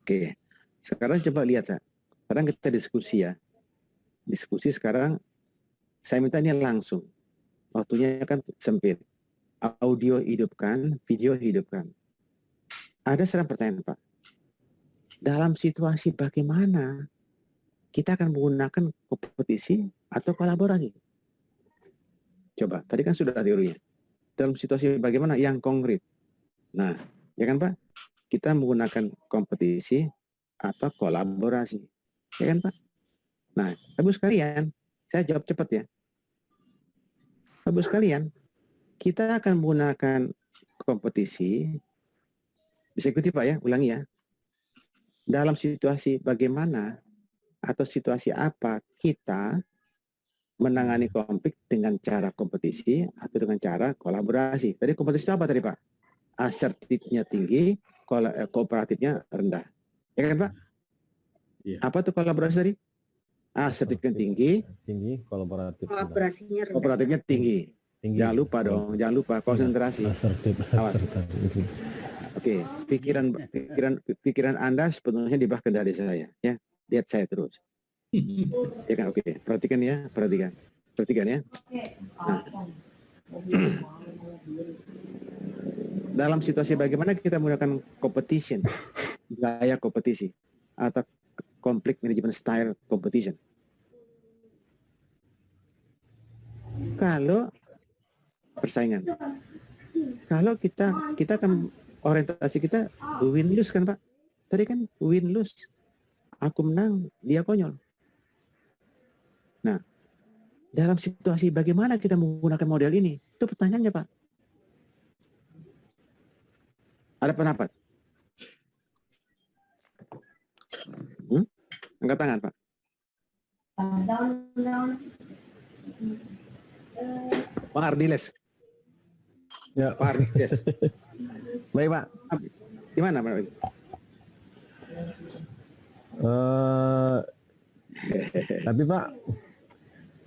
Oke. Sekarang coba lihat ya. Sekarang kita diskusi ya. Diskusi sekarang saya minta ini langsung. Waktunya kan sempit. Audio hidupkan, video hidupkan. Ada serang pertanyaan Pak. Dalam situasi bagaimana kita akan menggunakan kompetisi atau kolaborasi? Coba, tadi kan sudah teorinya. Dalam situasi bagaimana yang konkret. Nah, ya kan Pak? Kita menggunakan kompetisi atau kolaborasi. Ya kan Pak? Nah, Ibu sekalian, saya jawab cepat ya. Ibu sekalian, kita akan menggunakan kompetisi. Bisa ikuti Pak ya, ulangi ya. Dalam situasi bagaimana atau situasi apa kita menangani konflik dengan cara kompetisi atau dengan cara kolaborasi. Tadi kompetisi itu apa tadi Pak? Asertifnya tinggi, kooperatifnya rendah. Ya kan Pak? Iya. Apa tuh kolaborasi tadi? Asertifnya tinggi, kooperatifnya tinggi. Jangan lupa dong, jangan lupa konsentrasi. Awas. Oke, pikiran Anda sepenuhnya di bawah kendali saya. Ya, lihat saya terus. Ya kan, oke. Perhatikan ya, perhatikan ya. Nah, dalam situasi bagaimana kita menggunakan competition, gaya kompetisi atau conflict management style competition. Kalau persaingan, kalau kita akan orientasi kita win lose kan Pak? Tadi kan win lose, aku menang, dia konyol. Nah, dalam situasi bagaimana kita menggunakan model ini? Itu pertanyaannya Pak. Ada pendapat? Angkat tangan Pak. Pak Ardiles. Ya, Pak Ardiles. Baik Pak. Gimana Pak? Tapi Pak,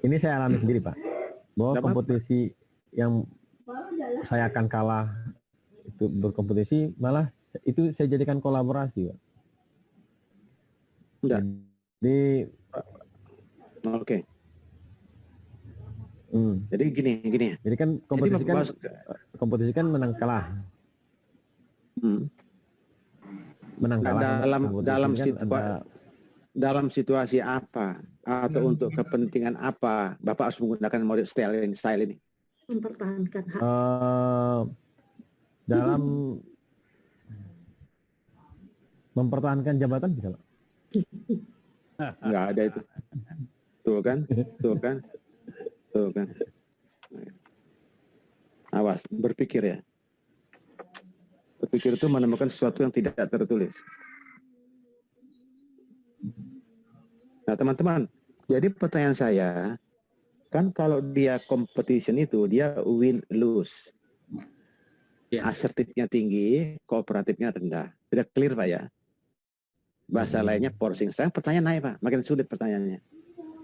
ini saya alami sendiri Pak, bahwa kompetisi yang saya akan kalah itu berkompetisi, malah itu saya jadikan kolaborasi Pak. Jadi oke. Jadi gini. Jadi kan kompetisi kan menang kalah. Menang kalah. Dalam situasi apa atau untuk kepentingan apa Bapak harus menggunakan model style ini? Mempertahankan hak. Dalam mempertahankan jabatan bisa Pak? Nggak ada itu. Tuh kan. Awas, berpikir ya. Berpikir itu menemukan sesuatu yang tidak tertulis. Nah teman-teman, jadi pertanyaan saya, kan kalau dia competition itu, dia win-lose. Asertifnya tinggi, kooperatifnya rendah. Sudah clear Pak ya? Bahasa lainnya forcing. Saya pertanyaan naik Pak, makin sulit pertanyaannya.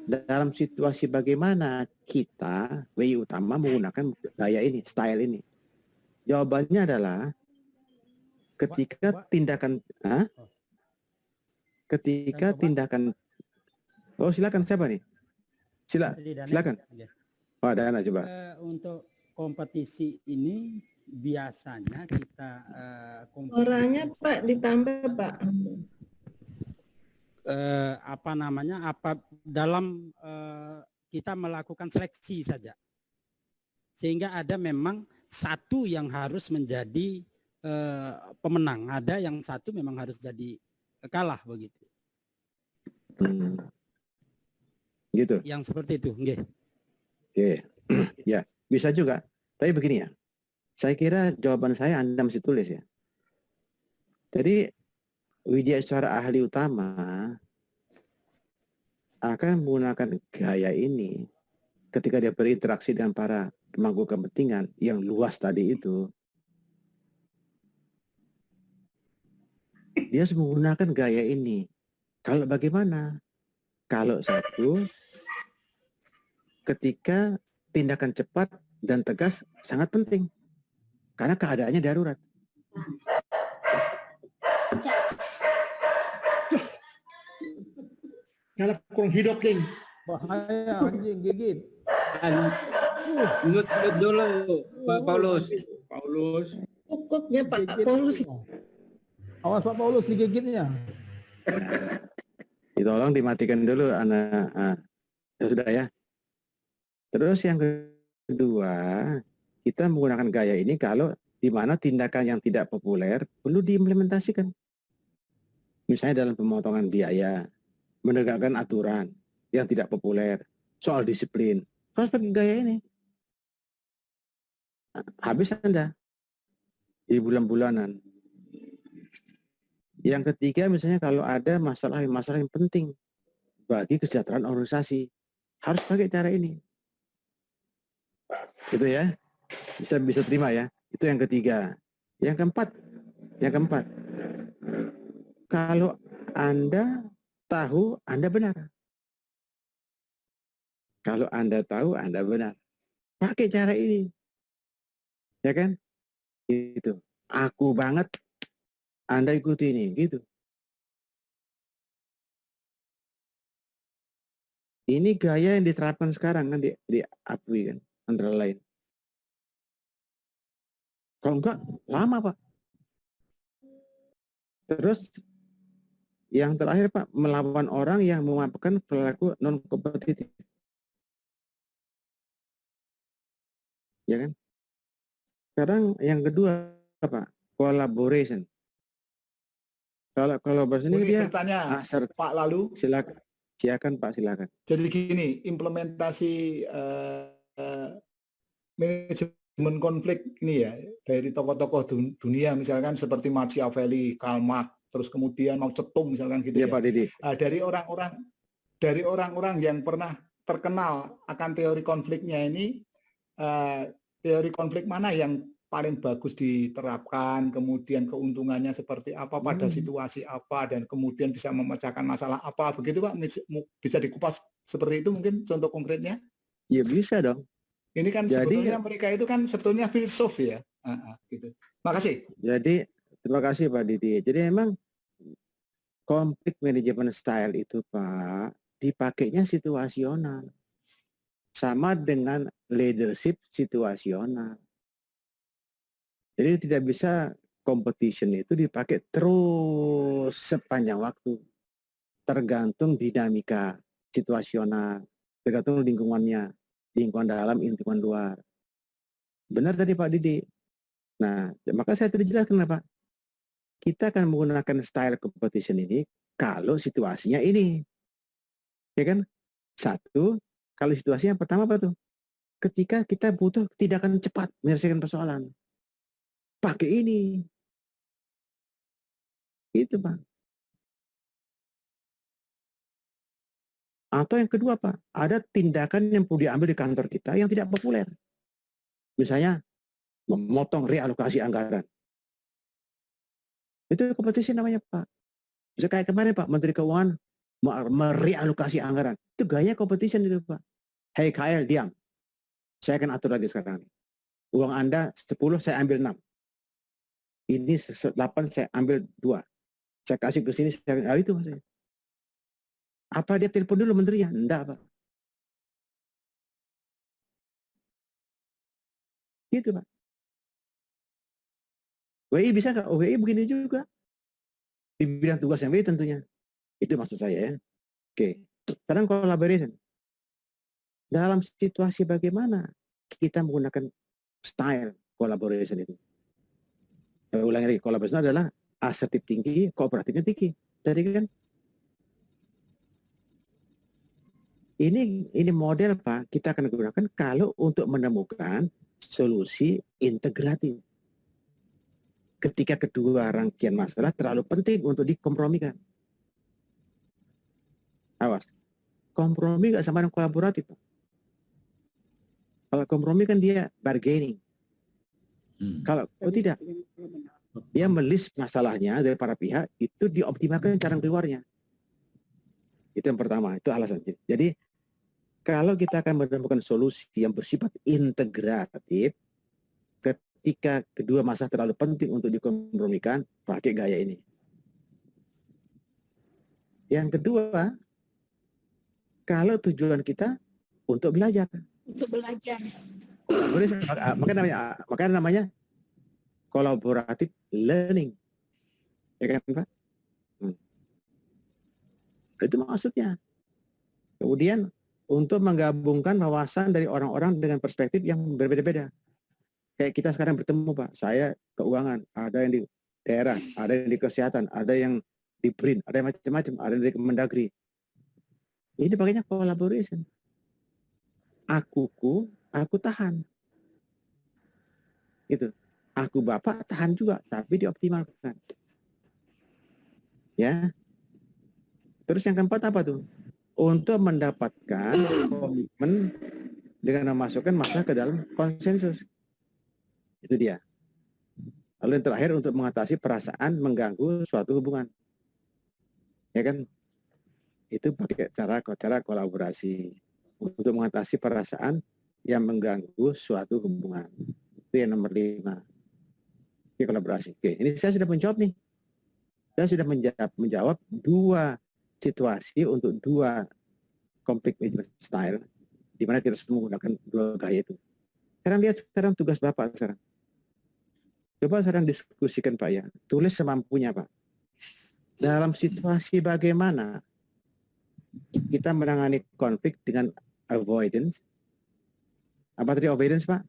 Dalam situasi bagaimana kita, WI utama menggunakan gaya ini, style ini? Jawabannya adalah ketika tindakan, oh silakan siapa nih? Silakan. Oh ada anak coba. Untuk kompetisi ini biasanya kita orangnya Pak ditambah Pak. Dalam kita melakukan seleksi saja, sehingga ada memang satu yang harus menjadi pemenang, ada yang satu memang harus jadi kalah begitu. Gitu. Yang seperti itu, nggih. Oke, ya bisa juga. Tapi begini ya, saya kira jawaban saya Anda mesti tulis ya. Jadi Widya secara ahli utama akan menggunakan gaya ini ketika dia berinteraksi dengan para pemangku kepentingan yang luas tadi itu. Dia harus menggunakan gaya ini. Kalau bagaimana? Kalau satu, ketika tindakan cepat dan tegas sangat penting. Karena keadaannya darurat. Kalau kurang hidup, King. Bahaya anjing gigit. Mute dulu, Pak Paulus. Paulus. Pokoknya Pak Gigit. Paulus. Awas Pak Paulus digigitnya. Tolong dimatikan dulu anak. Ya sudah ya. Terus yang kedua, kita menggunakan gaya ini kalau di mana tindakan yang tidak populer perlu diimplementasikan. Misalnya dalam pemotongan biaya, menegakkan aturan yang tidak populer, soal disiplin. Harus pakai gaya ini. Habis Anda di bulan-bulanan. Yang ketiga misalnya kalau ada masalah yang penting bagi kesejahteraan organisasi, harus pakai cara ini. Gitu ya. Bisa terima ya. Itu yang ketiga. Yang keempat. Kalau Anda tahu, Anda benar. Kalau Anda tahu, Anda benar. Pakai cara ini. Ya kan? Gitu. Aku banget, Anda ikuti ini. Gitu. Ini gaya yang diterapkan sekarang kan diakui kan. Antara lain. Kalau enggak, lama Pak. Terus yang terakhir Pak, melawan orang yang memaparkan perilaku non-kompetitif. Ya kan? Sekarang yang kedua Pak, collaboration. Kalau collaboration ini dia bertanya, Pak Lalu. Silakan Pak, silakan. Jadi gini, implementasi manajemen konflik ini ya dari tokoh-tokoh dunia misalkan seperti Machiavelli, Karl Marx, terus kemudian Mao Zedong misalkan gitu ya. Pak Didi. Dari orang-orang yang pernah terkenal akan teori konfliknya ini, teori konflik mana yang paling bagus diterapkan, kemudian keuntungannya seperti apa pada situasi apa, dan kemudian bisa memecahkan masalah apa, begitu Pak? Bisa dikupas seperti itu mungkin contoh konkretnya? Ya bisa dong. Ini kan sebetulnya mereka itu kan sebetulnya filsuf ya. Gitu. Makasih. Jadi terima kasih Pak Didi. Jadi memang konflik management style itu Pak dipakainya situasional. Sama dengan leadership situasional. Jadi tidak bisa competition itu dipakai terus sepanjang waktu. Tergantung dinamika situasional, tergantung lingkungannya, lingkungan dalam, lingkungan luar. Benar tadi Pak Didi. Nah, maka saya tadi jelaskan kenapa. Kita akan menggunakan style competition ini kalau situasinya ini. Ya kan? Satu, kalau situasinya pertama apa tuh? Ketika kita butuh tindakan cepat menyelesaikan persoalan. Pakai ini. Itu Pak. Atau yang kedua Pak, ada tindakan yang perlu diambil di kantor kita yang tidak populer. Misalnya, memotong realokasi anggaran. Itu kompetisi namanya Pak. Bisa kayak kemarin Pak, Menteri Keuangan merealokasi anggaran. Itu gaya competition itu Pak. Hei KL, diam. Saya akan atur lagi sekarang. Uang Anda 10, saya ambil 6. Ini 8, saya ambil 2. Saya kasih ke sini, saya itu maksudnya. Apa dia telepon dulu menterinya? Enggak Pak. Gitu Pak. WI bisa nggak? WI begini juga. Di bidang tugas yang WI tentunya. Itu maksud saya ya. Oke. Sekarang collaboration. Dalam situasi bagaimana kita menggunakan style collaboration itu? Saya ulangi lagi, collaboration adalah asertif tinggi, kooperatifnya tinggi. Tadi kan ini model Pak, kita akan gunakan kalau untuk menemukan solusi integratif. Ketika kedua rangkaian masalah terlalu penting untuk dikompromikan. Awas, kompromi nggak sama dengan kolaboratif Pak. Kalau kompromi kan dia bargaining. Kalau tidak, dia melis masalahnya dari para pihak, itu dioptimalkan cara keluarnya. Itu yang pertama, itu alasan. Jadi, kalau kita akan menemukan solusi yang bersifat integratif, ketika kedua masalah terlalu penting untuk dikompromikan, pakai gaya ini. Yang kedua, kalau tujuan kita untuk belajar. Untuk belajar. Makanya namanya collaborative learning. Ya kan, Pak? Itu maksudnya. Kemudian untuk menggabungkan wawasan dari orang-orang dengan perspektif yang berbeda-beda. Kayak kita sekarang bertemu, Pak. Saya keuangan, ada yang di daerah, ada yang di kesehatan, ada yang di BRIN, ada yang macam-macam, ada yang di Kemendagri. Ini pakainya collaboration. Aku tahan. Itu. Aku Bapak tahan juga, tapi dioptimalkan. Ya. Terus yang keempat apa tuh? Untuk mendapatkan komitmen dengan memasukkan masalah ke dalam konsensus. Itu dia. Lalu yang terakhir untuk mengatasi perasaan mengganggu suatu hubungan. Ya kan? Itu pakai cara kolaborasi. Untuk mengatasi perasaan yang mengganggu suatu hubungan. Itu yang nomor 5. Ini kolaborasi. Oke, ini saya sudah menjawab nih. Saya sudah menjawab 2 situasi untuk 2 conflict management style, di mana kita semua menggunakan 2 gaya itu. Sekarang lihat tugas Bapak sekarang. Coba sekarang diskusikan Pak ya. Tulis semampunya Pak. Dalam situasi bagaimana kita menangani konflik dengan avoidance. Apa tadi avoidance Pak?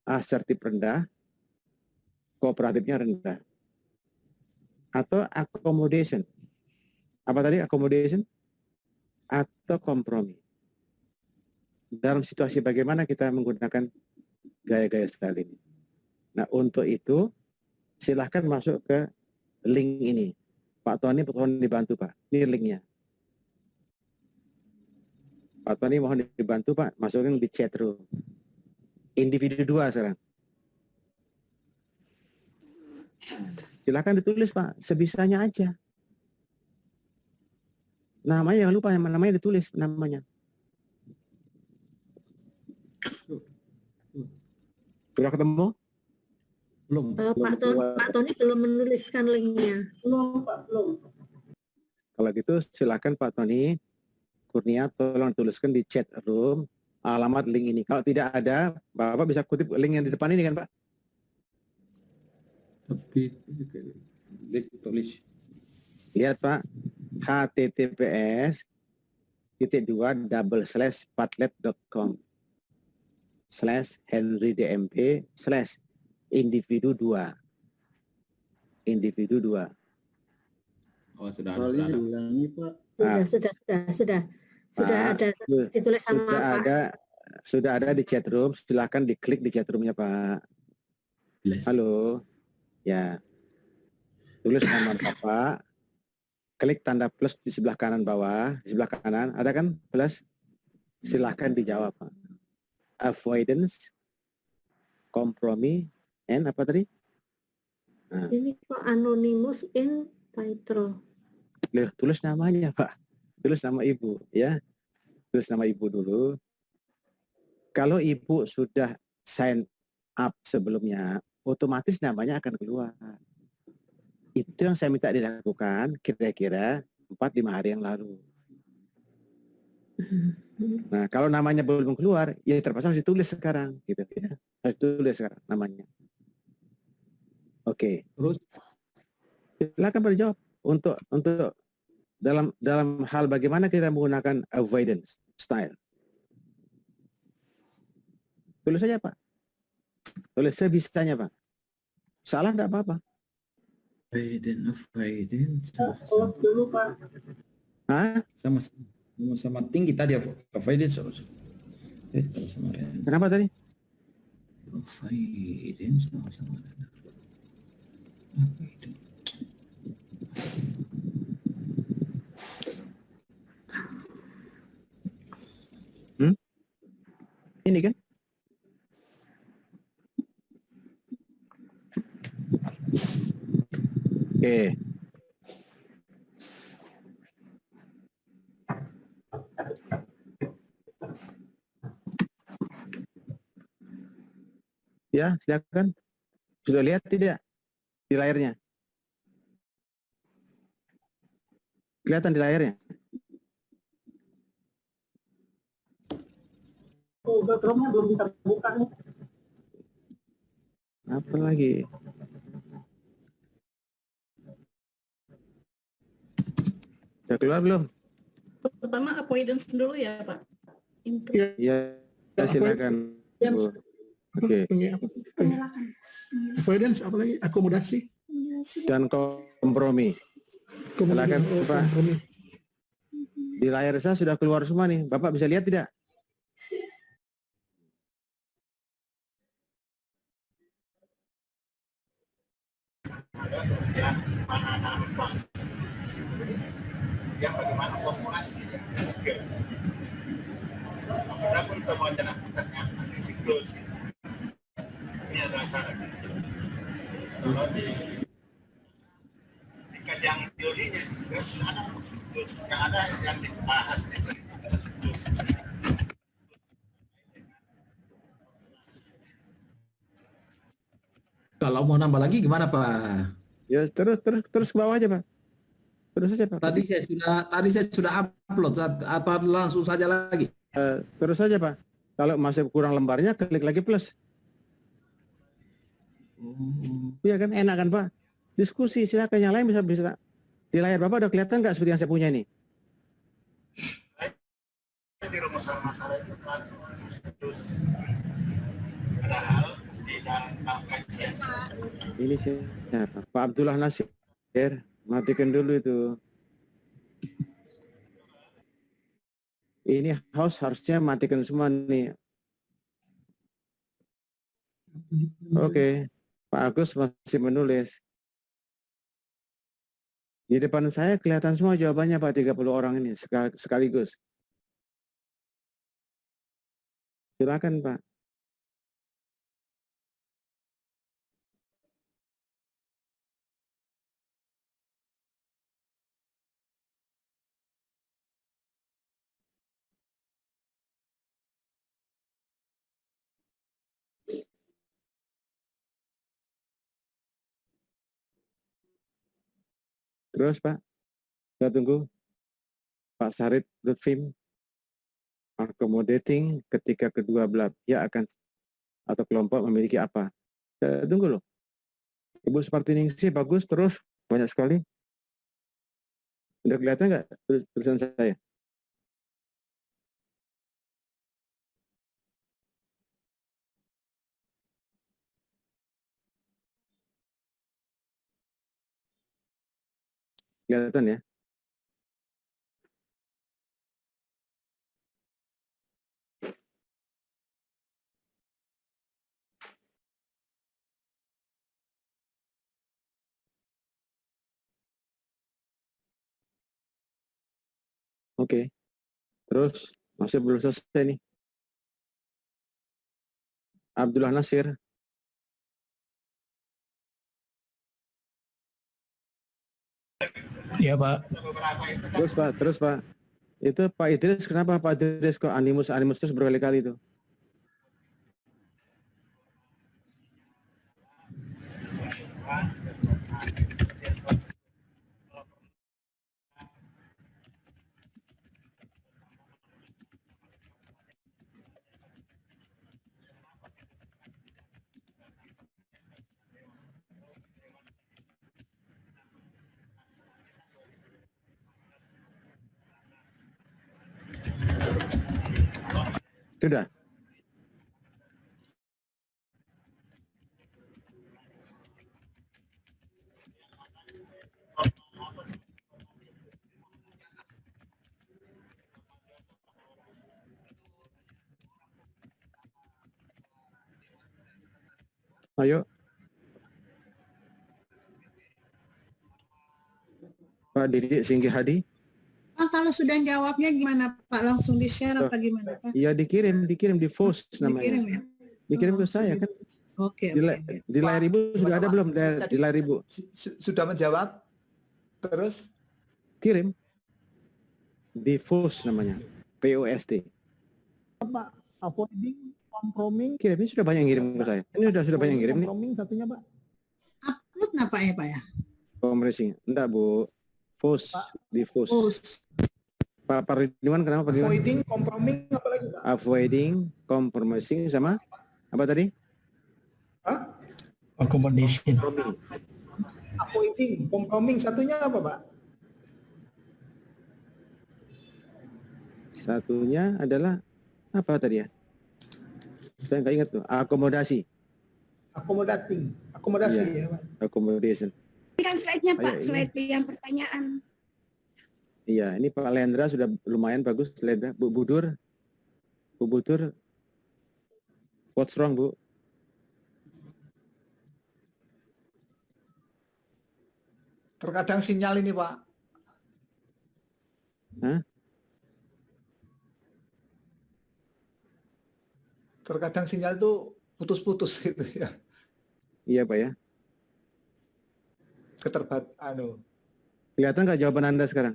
Asertif rendah, kooperatifnya rendah. Atau accommodation. Apa tadi accommodation? Atau kompromi. Dalam situasi bagaimana kita menggunakan gaya-gaya style ini. Nah untuk itu silahkan masuk ke link ini. Pak Tony mohon dibantu Pak. Ini linknya. Pak Tony mohon dibantu Pak. Masukin di chat room. Individu 2 sekarang. Silahkan ditulis Pak. Sebisanya aja. Namanya jangan lupa, namanya ditulis namanya. Sudah ketemu? Belum. Pak Tony belum menuliskan linknya. Belum, Pak, belum. Kalau gitu silakan Pak Tony Kurnia tolong tuliskan di chat room alamat link ini. Kalau tidak ada, Bapak bisa kutip link yang di depan ini kan Pak? Tapi tulis. Lihat Pak, https://pathlet.com/henrydmp/individu2. Individu 2. Oh, sudah Ulangi, Pak. Sudah Pak, ada ditulis sama Pak. Sudah ada di chat room, silakan diklik di chat roomnya Pak. Halo. Ya. Tulis nama Bapak. Klik tanda plus di sebelah kanan bawah, di sebelah kanan ada kan plus? Silakan dijawab Pak. Avoidance, kompromi, and apa tadi? Nah. Ini kok anonymous in title. Tulis namanya Pak. Tulis nama Ibu ya. Tulis nama Ibu dulu. Kalau Ibu sudah sign up sebelumnya, otomatis namanya akan keluar. Itu yang saya minta dilakukan kira-kira 4-5 hari yang lalu. Nah, kalau namanya belum keluar, ya terpaksa harus ditulis sekarang, gitu ya. Harus ditulis sekarang namanya. Oke. Terus silakan berjawab untuk dalam hal bagaimana kita menggunakan avoidance style. Tulis saja Pak. Tulis sebisanya Pak. Salah enggak apa-apa. Avoidance. Dulu Pak. Hah? Sama tinggi tadi avoidance. Kenapa tadi? Avoidance sama. Apa itu? Ini kan? Oke. Ya, silakan. Sudah lihat tidak di layarnya? Kelihatan di layarnya? Google Chrome-nya belum terbuka nih. Apa lagi? Udah keluar belum? Pertama avoidance dulu ya Pak. Ya, silakan. Yang Bu. Oke. avoidance apa lagi? Akomodasi. Dan kompromi. Silakan, Pak. Kompromi. Di layar saya sudah keluar semua nih. Bapak bisa lihat tidak? Yang bagaimana formulasi walaupun kita mau jalan anti siklus ini adalah syarat. Kalau di kajian teorinya ada siklus, ada yang dibahas di siklus. Kalau mau nambah lagi gimana Pak? Ya terus ke bawah aja, Pak. Terus saja, Pak. Tadi saya sudah upload, apa langsung saja lagi? Terus saja, Pak. Kalau masih kurang lembarnya, klik lagi plus. Iya kan, enak kan, Pak? Diskusi, silakan yang lain bisa. Di layar Bapak udah kelihatan nggak seperti yang saya punya ini? Di rumusan masalah itu siklus. Padahal di dalam kajian Ini siapa? Pak Abdullah Nasir. Matikan dulu itu. Ini host harusnya matikan semua nih. Oke. Pak Agus masih menulis. Di depan saya kelihatan semua jawabannya Pak, 30 orang ini sekaligus. Silakan Pak. Terus Pak, kita tunggu Pak Sarip Lutfim accommodating ketika kedua belah pihak akan atau kelompok memiliki apa. Kita tunggu loh. Ibu seperti ini sih bagus terus banyak sekali. Udah kelihatan nggak tulisan saya? Kelihatan ya? Oke. Terus masih belum selesai nih. Abdullah Nasir. Iya Pak. Terus Pak. Itu Pak Idris, kenapa Pak Idris kok animus terus berkali-kali itu? Sudah. Ayo. Pak Didik Singgi Hadi. Kalau sudah jawabnya gimana Pak? Langsung di-share apa gimana Pak? Iya dikirim di post namanya. Dikirim ya? Dikirim ke saya kan. Oke. Di layar Ibu sudah ada belum di layar Ibu? Sudah menjawab. Terus Kirim. Di post namanya. POST. Pak, avoiding, compromising. Kirim, ini sudah banyak yang ngirim ke saya. Ini sudah banyak yang ngirim nih. Compromising satunya Pak. Upload nggak Pak ya Pak ya? Compressing. Enggak Bu. Post. Di post. Pak Ridwan kenapa Pak Ridwan? Avoiding, compromising, apa lagi Pak? Avoiding, compromising sama apa tadi? Hah? Accommodation. Avoiding, compromising, satunya apa Pak? Satunya adalah apa tadi ya? Saya nggak ingat tuh. Akomodasi. Accommodating, akomodasi Iya. ya Pak. Accommodation. Ini kan slide-nya Ayo, Pak, ini. slide yang pertanyaan. Iya, ini Pak Lendra sudah lumayan bagus. Lendra, Bu Budur. What's wrong, Bu? Terkadang sinyal ini Pak. Hah? Terkadang sinyal itu putus-putus gitu ya. Iya, Pak ya. Kelihatan nggak jawaban Anda sekarang?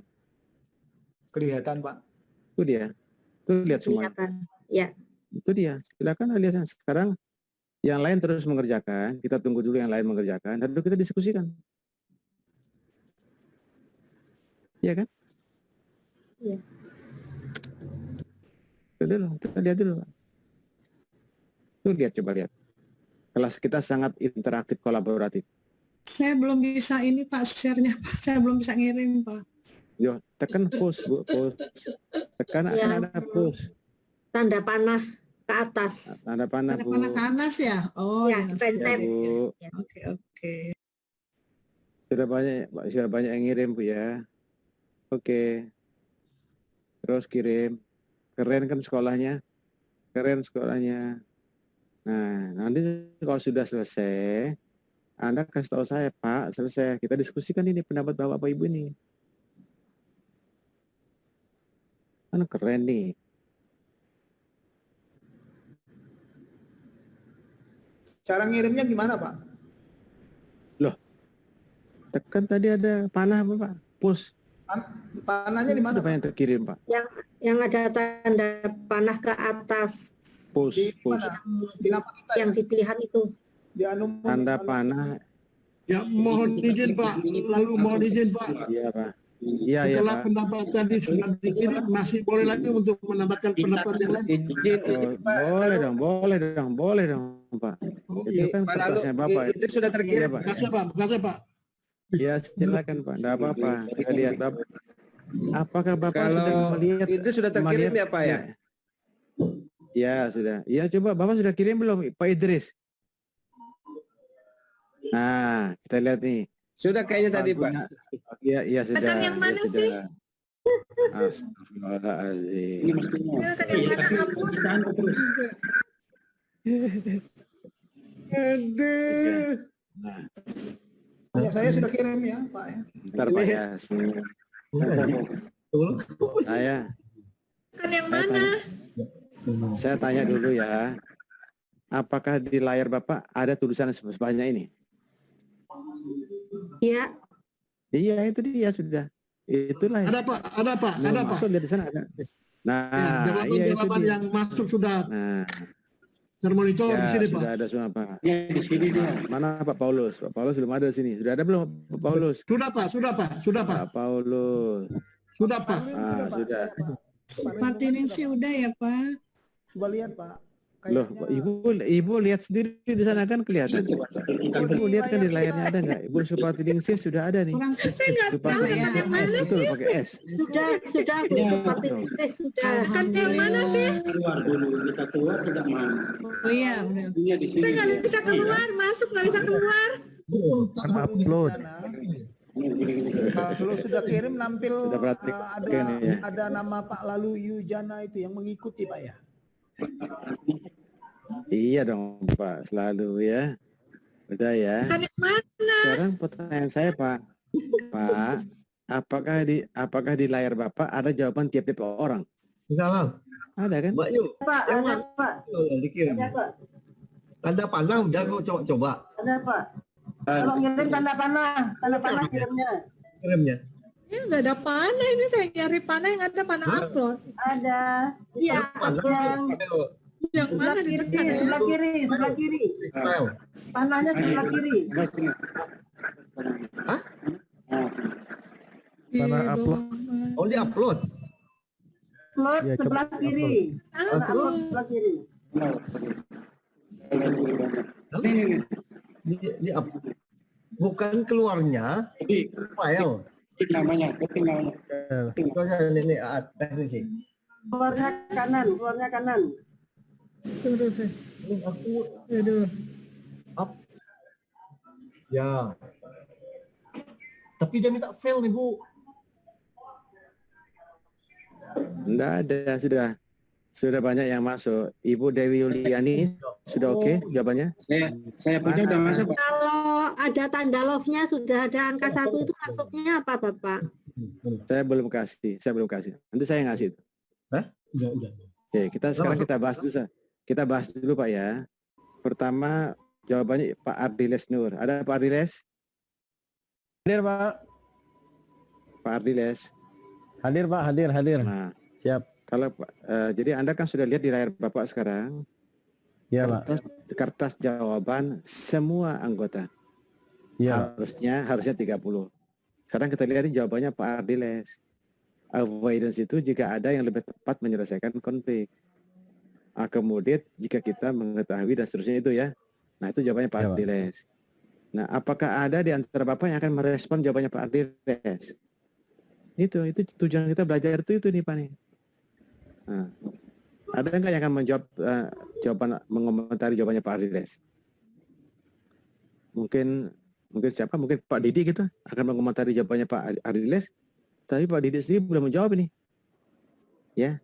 Kelihatan Pak. Itu dia. Itu lihat semua. Kelihatan. Ya. Itu dia. Silakan lihat sekarang. Yang lain terus mengerjakan. Kita tunggu dulu yang lain mengerjakan. Lalu kita diskusikan. Iya kan? Iya. Kita lihat dulu. Tuh lihat, coba lihat. Kelas kita sangat interaktif, kolaboratif. Saya belum bisa ini Pak share-nya Pak. Saya belum bisa ngirim Pak. Yo, tekan push, Bu, push. Tekan Ya. akan ada push. Tanda panah ke atas. Tanda panah, Bu. Panah panas ya? Oh Ya, ya. pencet. Bu. Oke. Sudah banyak yang ngirim, Bu ya. Oke. Terus kirim. Keren kan sekolahnya? Keren sekolahnya. Nah, nanti kalau sudah selesai, Anda kasih tahu saya, Pak, selesai. Kita diskusikan ini pendapat Bapak Ibu ini. Kan keren nih. Cara ngirimnya gimana Pak? Loh, tekan tadi ada panah, Pak. Push. Panahnya di mana? Apa yang terkirim, Pak? Yang ada tanda panah ke atas. Push, Di push. mana? Di nama kita ya? Yang dipilihan itu. Di anu. Tanda panah. Ya, mohon izin Pak. Lalu mohon izin Pak. Iya, Pak. Iya, iya, Setelah Pak. pendapat tadi sudah dikirim, masih boleh lagi untuk menambahkan pendapat yang lain. Boleh dong, Pak. Itu kan kertasnya Bapak. Itu sudah terkirim. Iya, Pak. Makasih Pak. Ya, silakan, Pak. Enggak apa-apa. Kita lihat, Bapak. Apakah Bapak Kalau sudah melihat? itu sudah terkirim ya, Pak ya? Ya, sudah. Ya, coba Bapak sudah kirim belum, Pak Idris? Nah, kita lihat nih. Sudah kayaknya tadi, Pak. Iya, iya sudah. Tekan yang mana ya, sih? Astagfirullahaladzim. Tekan yang mana upload? Nah, Ya, saya sudah kirim ya Pak ya. bentar Pak ya. Tekan yang mana? Saya tanya dulu ya. Apakah di layar Bapak ada tulisan sebanyak ini? Ya. Iya, itu dia sudah. Itulah. Ada Pak, ada Pak, ada Pak. Lihat di sana ada. Nah, Jawaban yang masuk sudah termonitor di sini Pak. Sudah ada semua Pak. Iya, di sini dia. Mana Pak Paulus? Pak Paulus belum ada di sini. Sudah ada belum Pak Paulus? Sudah Pak. Pak Paulus. Sudah Pak. Sudah. Martinensi udah ya Pak. Coba lihat Pak. Loh, Ibu lihat sendiri di sana kan kelihatan. Ibu lihat kan di layarnya ada nggak? Ibu Supartiningsih sudah ada nih. Supartiningsih betul pakai S. Sudah, Supartiningsih sudah. Tekan yang mana sih? Keluar dulu, kita keluar tidak mau. Oh iya benar. Kita nggak bisa keluar, masuk nggak bisa keluar. Upload. Kalau sudah kirim nampil Sudah perhatikan ya. ada nama Pak Lalu Yujana itu yang mengikuti Pak ya. Iya dong Pak, selalu ya. Udah ya. Tekan yang mana? Sekarang pertanyaan saya Pak. Pak, apakah di layar Bapak ada jawaban tiap-tiap orang? Salam. Ada kan? Mbak Yu. Pak, ada Pak. Yang dikirim. Ada Pak. Tanda panah udah mau coba. Ada Pak. Kalau ngirim tanda panah kirimnya. Kirimnya. Ya nggak ada panah ini, saya nyari panah yang ada panah upload. Ada. Iya. Yang mana ditekan ya? Sebelah kiri. Panahnya sebelah kiri. Panah upload. Oh, di upload. Ya, coba upload. Ini bukan keluarnya file. namanya. Ini teknis sih. Keluarnya kanan. Tunggu, Aku aduh. ya. Tapi dia minta file nih, Bu. Enggak ada, sudah banyak yang masuk. Ibu Dewi Yuliani sudah oke jawabannya? Saya punya udah masuk. Kalau ada tanda love-nya sudah ada angka 1 itu maksudnya apa, Bapak? Saya belum kasih. Nanti saya ngasih itu. Udah. Oke, kita bahas dulu. Kita bahas dulu Pak ya. Pertama jawabannya Pak Ardiles Nur. Ada Pak Ardiles? Hadir Pak. Pak Ardiles. Hadir Pak, hadir. Nah, Siap. kalau jadi Anda kan sudah lihat di layar Bapak sekarang. Iya Pak. Kertas jawaban semua anggota. Iya. Harusnya 30. Sekarang kita lihat jawabannya Pak Ardiles. Avoidance itu jika ada yang lebih tepat menyelesaikan konflik. Kemudian jika kita mengetahui dan seterusnya itu ya. Nah itu jawabannya Pak Ardiles. Nah apakah ada di antara Bapak yang akan merespon jawabannya Pak Ardiles? Itu tujuan kita belajar itu nih Pak nih. Nah, ada nggak yang akan menjawab mengomentari jawabannya Pak Ardiles? Mungkin siapa? Mungkin Pak Didi gitu akan mengomentari jawabannya Pak Ardiles. Tapi Pak Didi sendiri belum menjawab ini. Ya.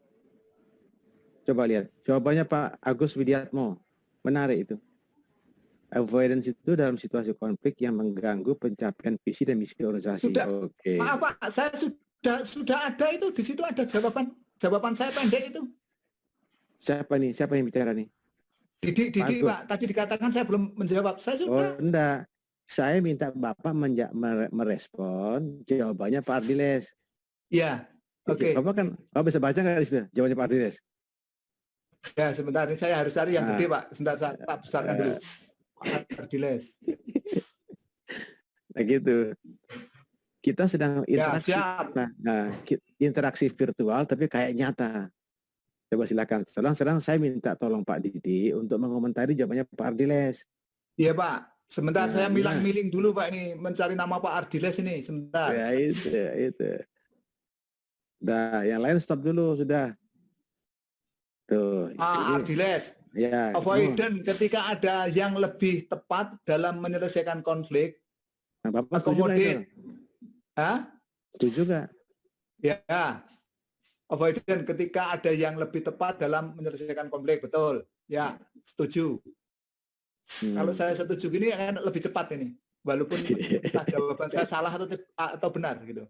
Coba lihat. Jawabannya Pak Agus Widiatmo. Menarik itu. Avoidance itu dalam situasi konflik yang mengganggu pencapaian visi dan misi organisasi. Sudah. Oke. Maaf Pak, saya sudah ada itu. Di situ ada jawaban saya pendek itu. Siapa yang bicara nih? Didi Pak, tadi dikatakan saya belum menjawab. Saya sudah. Oh, enggak. Saya minta Bapak merespon jawabannya Pak Ardiles. Iya. Oke. Bapak kan bisa baca nggak di situ jawabannya Pak Ardiles? Ya, sebentar ini saya harus cari yang gede, Pak. Sebentar saya besarkan dulu. Pak Ardiles. Nah gitu. Kita sedang interaksi. Ya, siap. Nah, interaksi virtual tapi kayak nyata. Coba silakan. Sekarang saya minta tolong Pak Didi untuk mengomentari jawabannya Pak Ardiles. Iya, Pak. Sebentar saya miling dulu Pak ini mencari nama Pak Ardiles ini sebentar. Ya itu. Nah, yang lain stop dulu sudah. Tuh. Ardiles. Ya. Avoidance ketika ada yang lebih tepat dalam menyelesaikan konflik. Nah, Bapak setuju nggak? Setuju nggak? Ya. Avoidance ketika ada yang lebih tepat dalam menyelesaikan konflik, betul. Ya, setuju. Kalau saya setuju gini akan lebih cepat ini, walaupun jawaban saya salah atau benar gitu.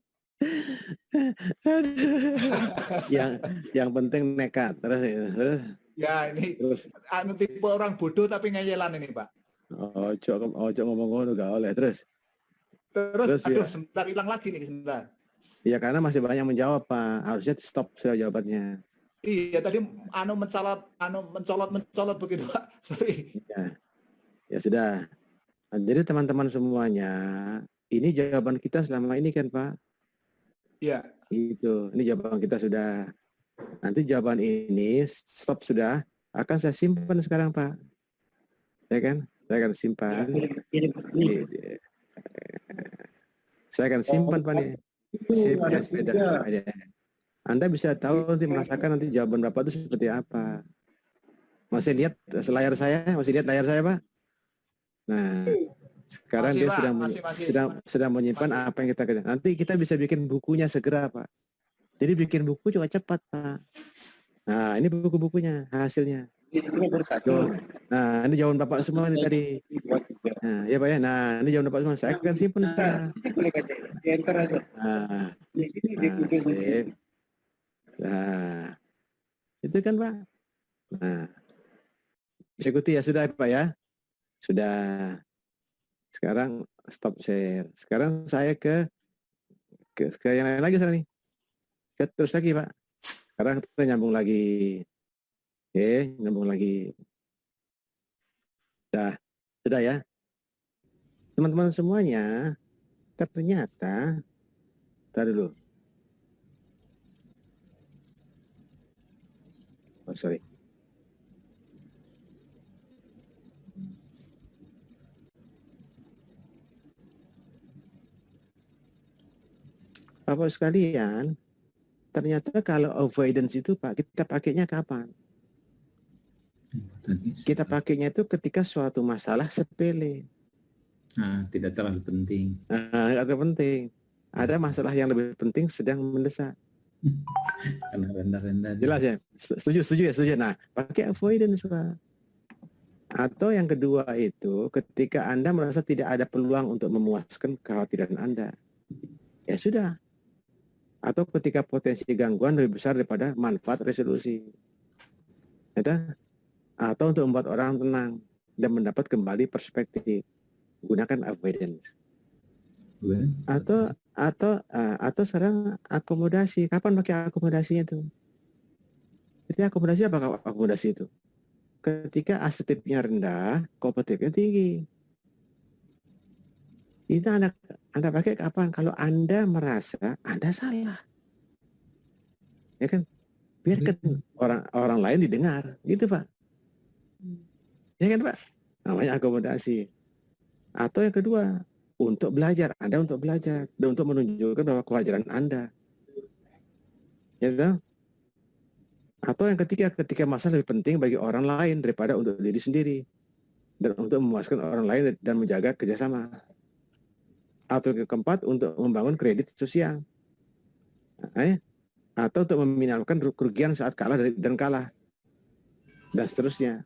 yang penting nekat terus. Ya ini tipe orang bodoh tapi ngeyelan ini Pak. Ojo ngomong ngono gak oleh terus aduh ya. Sebentar hilang lagi nih sebentar. Iya karena masih banyak menjawab Pak, harusnya stop sudah jawabannya. Iya tadi mencolot begitu Pak, sorry. Ya sudah. Nah, jadi teman-teman semuanya, ini jawaban kita selama ini kan Pak? Iya. Itu, ini jawaban kita sudah. Nanti jawaban ini stop sudah, akan saya simpan sekarang Pak. Ya kan? Saya akan simpan. Saya akan simpan Pak nih. Anda bisa tahu nanti merasakan nanti jawaban Bapak itu seperti apa. Masih lihat layar saya? Masih lihat layar saya Pak? Nah, sekarang masih, dia Pak, sedang menyimpan apa yang kita kerjakan. Nanti kita bisa bikin bukunya segera, Pak. Jadi bikin buku juga cepat, Pak. Nah, ini buku-bukunya, hasilnya. Nah, ini jawaban Bapak semua ini tadi. Nah, ya Pak ya. Nah, ini jawaban Bapak semua. Saya akan simpan sekarang. Sip. Nah, itu kan Pak. Nah, bisa ikuti ya sudah Pak ya. Sudah. Sekarang stop share. Sekarang saya ke yang lain lagi sana nih. Terus lagi Pak. Sekarang kita nyambung lagi. Oke, nyambung lagi. Sudah ya. Teman-teman semuanya, ternyata, tar dulu. sorry. Bapak sekalian, ternyata kalau avoidance itu Pak, kita pakainya kapan? Kita pakainya itu ketika suatu masalah sepele. Tidak terlalu penting. Nggak terlalu penting. Ada masalah yang lebih penting sedang mendesak. Karena rendah-rendah. Jelas ya? Setuju ya? Nah, pakai avoidance Pak. Atau yang kedua itu, ketika Anda merasa tidak ada peluang untuk memuaskan kekhawatiran Anda. Ya sudah. Atau ketika potensi gangguan lebih besar daripada manfaat resolusi. Atau untuk membuat orang tenang dan mendapat kembali perspektif. Gunakan avoidance. Atau sekarang akomodasi. Kapan pakai akomodasinya itu? Jadi akomodasi apa akomodasi itu? Ketika asertifnya rendah, kompetitifnya tinggi. Itu Anda pakai kapan? Kalau Anda merasa Anda salah. Ya kan? Biarkan orang lain didengar. Gitu Pak. Ya kan Pak? Namanya akomodasi. Atau yang kedua, untuk belajar. Anda untuk belajar. Dan untuk menunjukkan bahwa kewajaran Anda. Ya kan? Atau yang ketiga, ketika masalah lebih penting bagi orang lain daripada untuk diri sendiri. Dan untuk memuaskan orang lain dan menjaga kerjasama. Atau yang keempat, untuk membangun kredit sosial. Atau untuk meminimalkan kerugian saat kalah dan kalah. Dan seterusnya.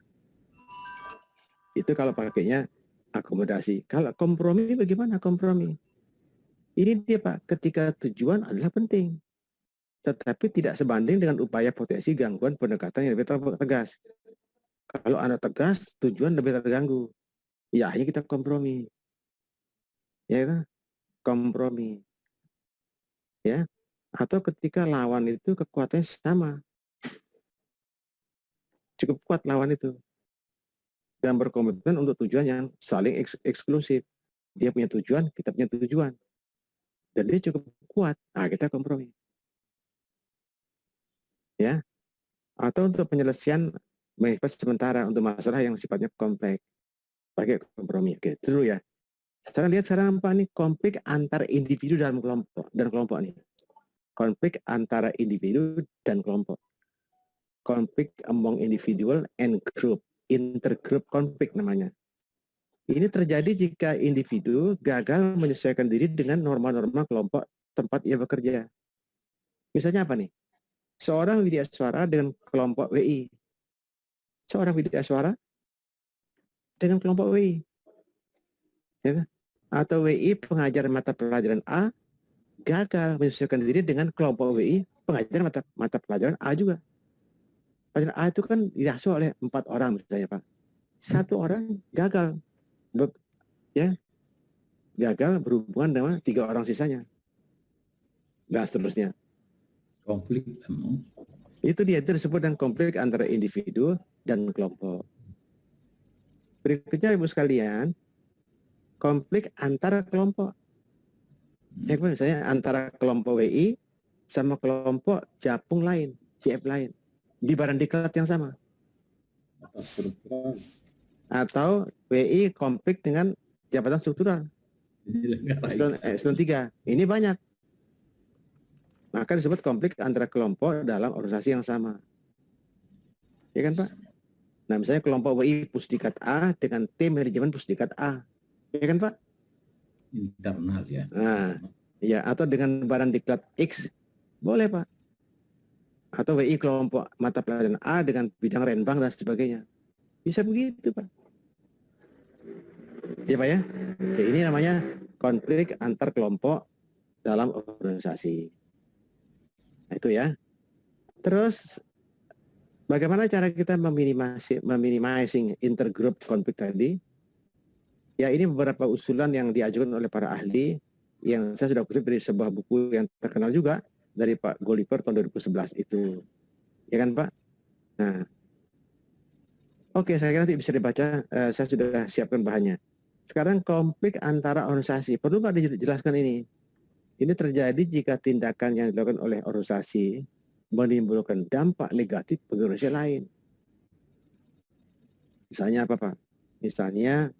Itu kalau pakainya akomodasi. Kalau kompromi bagaimana kompromi? Ini dia Pak, ketika tujuan adalah penting. Tetapi tidak sebanding dengan upaya potensi gangguan pendekatan yang lebih tegas. Kalau Anda tegas, tujuan lebih terganggu. Ya, akhirnya kita kompromi. Ya kan? Kompromi. Ya. Atau ketika lawan itu kekuatannya sama. Cukup kuat lawan itu. Dan berkomitmen untuk tujuan yang saling eksklusif. Dia punya tujuan, kita punya tujuan. Dan dia cukup kuat. Nah, kita kompromi. Ya, atau untuk penyelesaian manifest sementara untuk masalah yang sifatnya kompleks, pakai kompromi. Oke, dulu ya. Sekarang lihat sekarang apa nih? Konflik antar individu dalam kelompok nih. Konflik antara individu dan kelompok. Konflik among individual and group, intergroup konflik namanya. Ini terjadi jika individu gagal menyesuaikan diri dengan norma-norma kelompok tempat ia bekerja. Misalnya apa nih? Seorang widyaswara dengan kelompok WI. Seorang widyaswara dengan kelompok WI. Ya, atau WI pengajar mata pelajaran A gagal menyesuaikan diri dengan kelompok WI pengajar mata pelajaran A juga. Pelajaran A itu kan diasuh oleh 4 orang misalnya Pak. 1 orang gagal. Gagal berhubungan dengan 3 orang sisanya. Dan seterusnya. Konflik. Itu dia, itu disebut dengan konflik antara individu dan kelompok. Berikutnya Ibu sekalian, konflik antara kelompok. Ya, misalnya antara kelompok WI sama kelompok Japung lain, CF lain, di badan diklat yang sama. Atau WI konflik dengan jabatan struktural. Eselon 3. Ini banyak. Maka disebut konflik antara kelompok dalam organisasi yang sama. Ya kan Pak? Nah misalnya kelompok WI Pusdikat A dengan tim manajemen Pusdikat A. Ya kan Pak? Internal ya. Nah, ya, atau dengan badan diklat X. Boleh Pak. Atau WI kelompok mata pelajaran A dengan bidang renbang dan sebagainya. Bisa begitu Pak. Ya Pak ya? Oke, ini namanya konflik antar kelompok dalam organisasi. Nah, itu ya. Terus bagaimana cara kita meminimizing intergroup konflik tadi? Ya, ini beberapa usulan yang diajukan oleh para ahli yang saya sudah kutip dari sebuah buku yang terkenal juga dari Pak Goliver tahun 2011 itu. Ya kan Pak? Nah, oke, saya kira nanti bisa dibaca. Saya sudah siapkan bahannya. Sekarang konflik antara organisasi. Perlu nggak dijelaskan ini? Ini terjadi jika tindakan yang dilakukan oleh organisasi menimbulkan dampak negatif bagi Indonesia lain. Misalnya apa Pak? Misalnya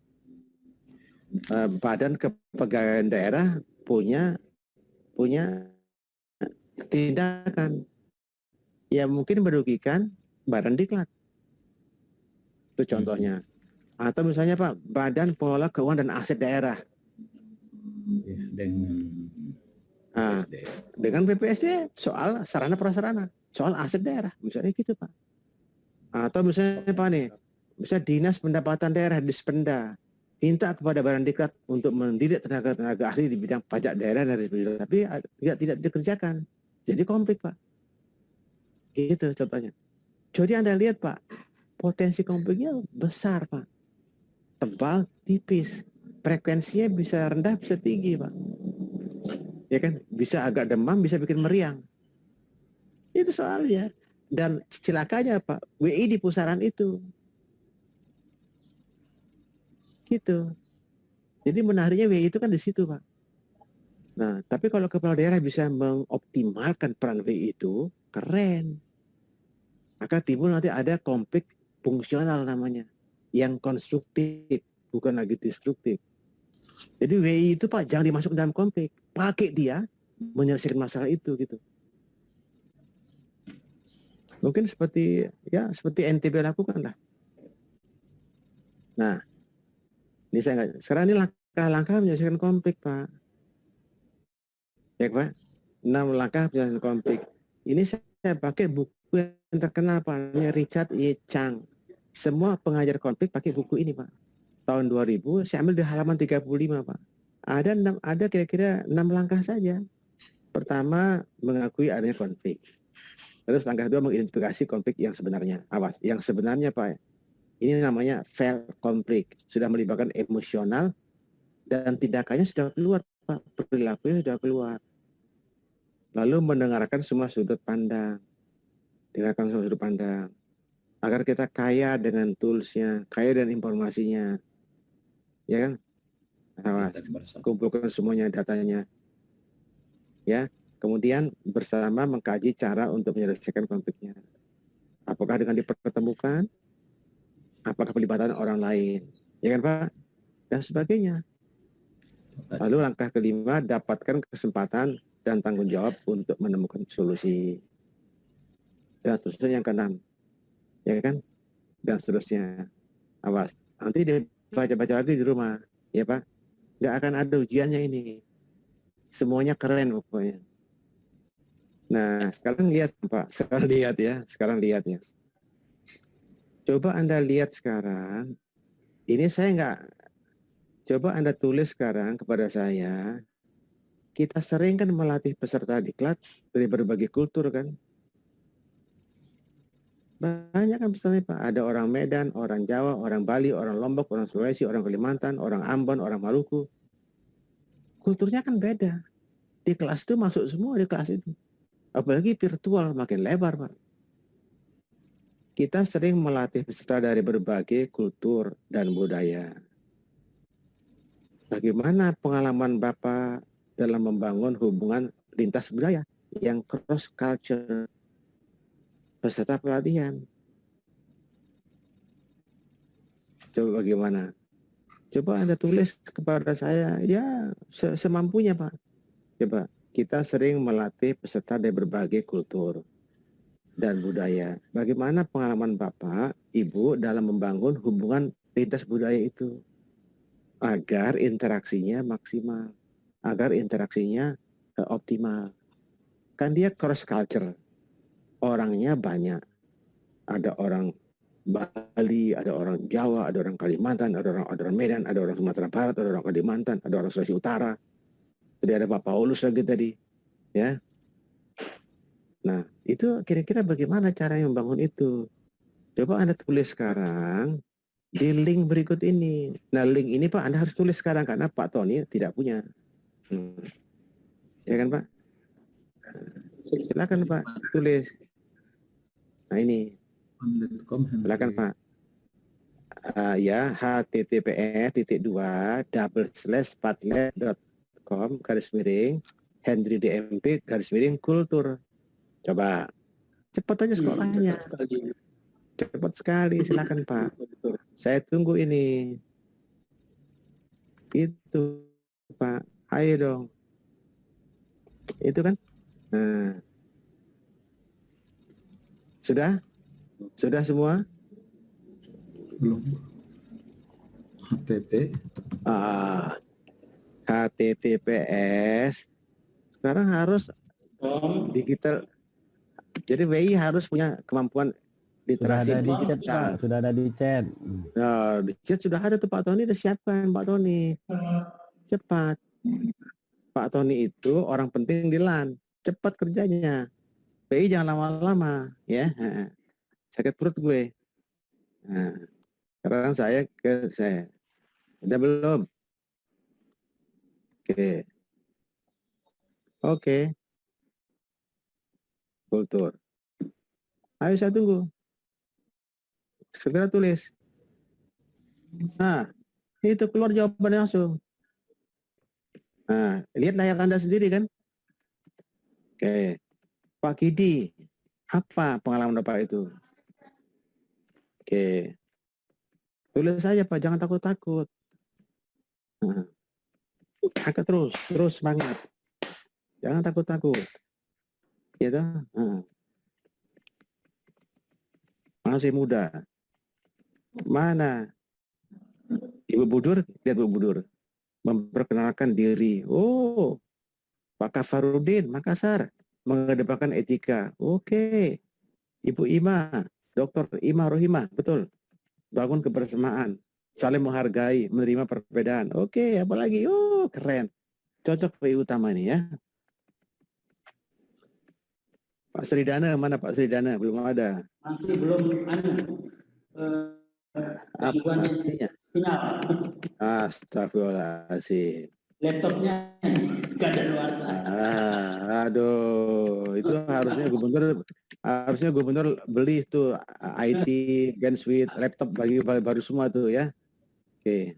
Badan Kepegawaian Daerah punya tindakan yang mungkin merugikan Badan Diklat. Itu contohnya. Atau misalnya Pak, Badan Pengelola Keuangan dan Aset Daerah. Dengan BPSD soal sarana prasarana, soal aset daerah, misalnya gitu Pak. Atau misalnya Pak nih, misalnya Dinas Pendapatan Daerah Dispenda minta kepada Badan Diklat untuk mendidik tenaga ahli di bidang pajak daerah dan sebagainya, tapi tidak dikerjakan, jadi konflik Pak. Gitu contohnya. Jadi Anda lihat Pak, potensi konfliknya besar Pak, tebal, tipis, frekuensinya bisa rendah, bisa tinggi Pak. Ya kan, bisa agak demam, bisa bikin meriang. Itu soalnya. Dan celakanya Pak, WI di pusaran itu. Gitu. Jadi menariknya WI itu kan di situ Pak. Nah, tapi kalau kepala daerah bisa mengoptimalkan peran WI itu, keren. Maka timbul nanti ada konflik fungsional namanya. Yang konstruktif, bukan lagi destruktif. Jadi WI itu Pak jangan dimasuk dalam konflik, pakai dia menyelesaikan masalah itu gitu. Mungkin seperti NTB lakukan lah. Nah, ini saya nggak. Sekarang ini langkah-langkah menyelesaikan konflik Pak. Ya Pak, 6 langkah menyelesaikan konflik. Ini saya pakai buku yang terkenal Pak, namanya Richard E. Chang. Semua pengajar konflik pakai buku ini Pak. Tahun 2000 saya ambil di halaman 35 Pak. Ada kira-kira 6 langkah saja. Pertama, mengakui adanya konflik. Terus langkah 2, mengidentifikasi konflik yang sebenarnya. Awas, yang sebenarnya Pak, ini namanya fail konflik. Sudah melibatkan emosional dan tindakannya sudah keluar Pak. Perilakunya sudah keluar. Lalu mendengarkan semua sudut pandang. Dengarkan semua sudut pandang. Agar kita kaya dengan toolsnya, kaya dengan informasinya. Ya kan? Awas, kumpulkan semuanya datanya. Ya, kemudian bersama mengkaji cara untuk menyelesaikan konfliknya. Apakah dengan dipertemukan? Apakah pelibatan orang lain? Ya kan Pak? Dan sebagainya. Lalu langkah kelima, dapatkan kesempatan dan tanggung jawab untuk menemukan solusi. Dan seterusnya yang keenam. Ya kan? Dan seterusnya. Awas, nanti dibaca-baca lagi di rumah. Ya Pak? Nggak akan ada ujiannya ini. Semuanya keren pokoknya. Nah, sekarang lihat Pak. Sekarang lihat ya. Coba Anda lihat sekarang. Ini saya nggak. Coba Anda tulis sekarang kepada saya. Kita sering kan melatih peserta diklat dari berbagai kultur kan. Banyak kan misalnya Pak, ada orang Medan, orang Jawa, orang Bali, orang Lombok, orang Sulawesi, orang Kalimantan, orang Ambon, orang Maluku. Kulturnya kan beda. Di kelas itu masuk semua di kelas itu. Apalagi virtual makin lebar Pak. Kita sering melatih peserta dari berbagai kultur dan budaya. Bagaimana pengalaman Bapak dalam membangun hubungan lintas budaya yang cross culture? Peserta pelatihan. Coba bagaimana? Coba Anda tulis kepada saya, ya semampunya Pak. Coba, kita sering melatih peserta dari berbagai kultur dan budaya. Bagaimana pengalaman Bapak, Ibu dalam membangun hubungan lintas budaya itu? Agar interaksinya maksimal, agar interaksinya optimal. Kan dia cross culture. Orangnya banyak. Ada orang Bali, ada orang Jawa, ada orang Kalimantan, ada orang Medan, ada orang Sumatera Barat, ada orang Kalimantan, ada orang Sulawesi Utara. Tadi ada Pak Paulus lagi tadi. Ya. Nah, itu kira-kira bagaimana cara membangun itu? Coba Anda tulis sekarang di link berikut ini. Nah, link ini Pak Anda harus tulis sekarang karena Pak Tony tidak punya. Ya kan Pak? Silakan Pak, tulis. Nah ini, silakan Pak. Ya, https://patlet.com /Henry DMP /kultur. Coba Cepat aja sekolahnya. Cepat sekali, silakan Pak. Saya tunggu ini. Itu Pak, ayo dong. Itu kan. Nah. Sudah? Sudah semua? Belum. HTTPS. Sekarang harus digital. Jadi WI harus punya kemampuan literasi digital. Sudah ada di chat. Nah, di chat sudah ada tuh Pak Tony, udah siapkan Pak Tony. Cepat. Pak Tony itu orang penting di LAN. Cepat kerjanya. WI jangan lama-lama, ya. Sakit perut gue. Nah, sekarang saya. Udah belum? Oke. Kultur. Ayo saya tunggu. Segera tulis. Nah, itu keluar jawabannya langsung. Nah, lihat layar Anda sendiri kan? Oke. Pak Kidi, apa pengalaman Bapak itu? Oke. Tulis saja Pak, jangan takut-takut. Nah. Angkat terus semangat. Jangan takut-takut. Gitu. Nah. Masih muda. Mana? Ibu Budur, lihat Ibu Budur. Memperkenalkan diri. Oh, Pak Kafarudin, Makassar. Mengedepankan etika. Oke. Ibu Ima, Dr. Ima Rohimah, betul. Bangun kebersamaan. Saling menghargai, menerima perbedaan. Oke, apalagi? Oh, keren. Cocok PI utama nih ya. Pak Sridana, mana Pak Sridana? Belum ada. Masih belum Apa artinya? Astagfirullahaladzim. laptopnya nggak ada luar sana. Aduh, itu harusnya gubernur beli itu IT, bandwidth, laptop bagi baru semua tuh ya. Oke.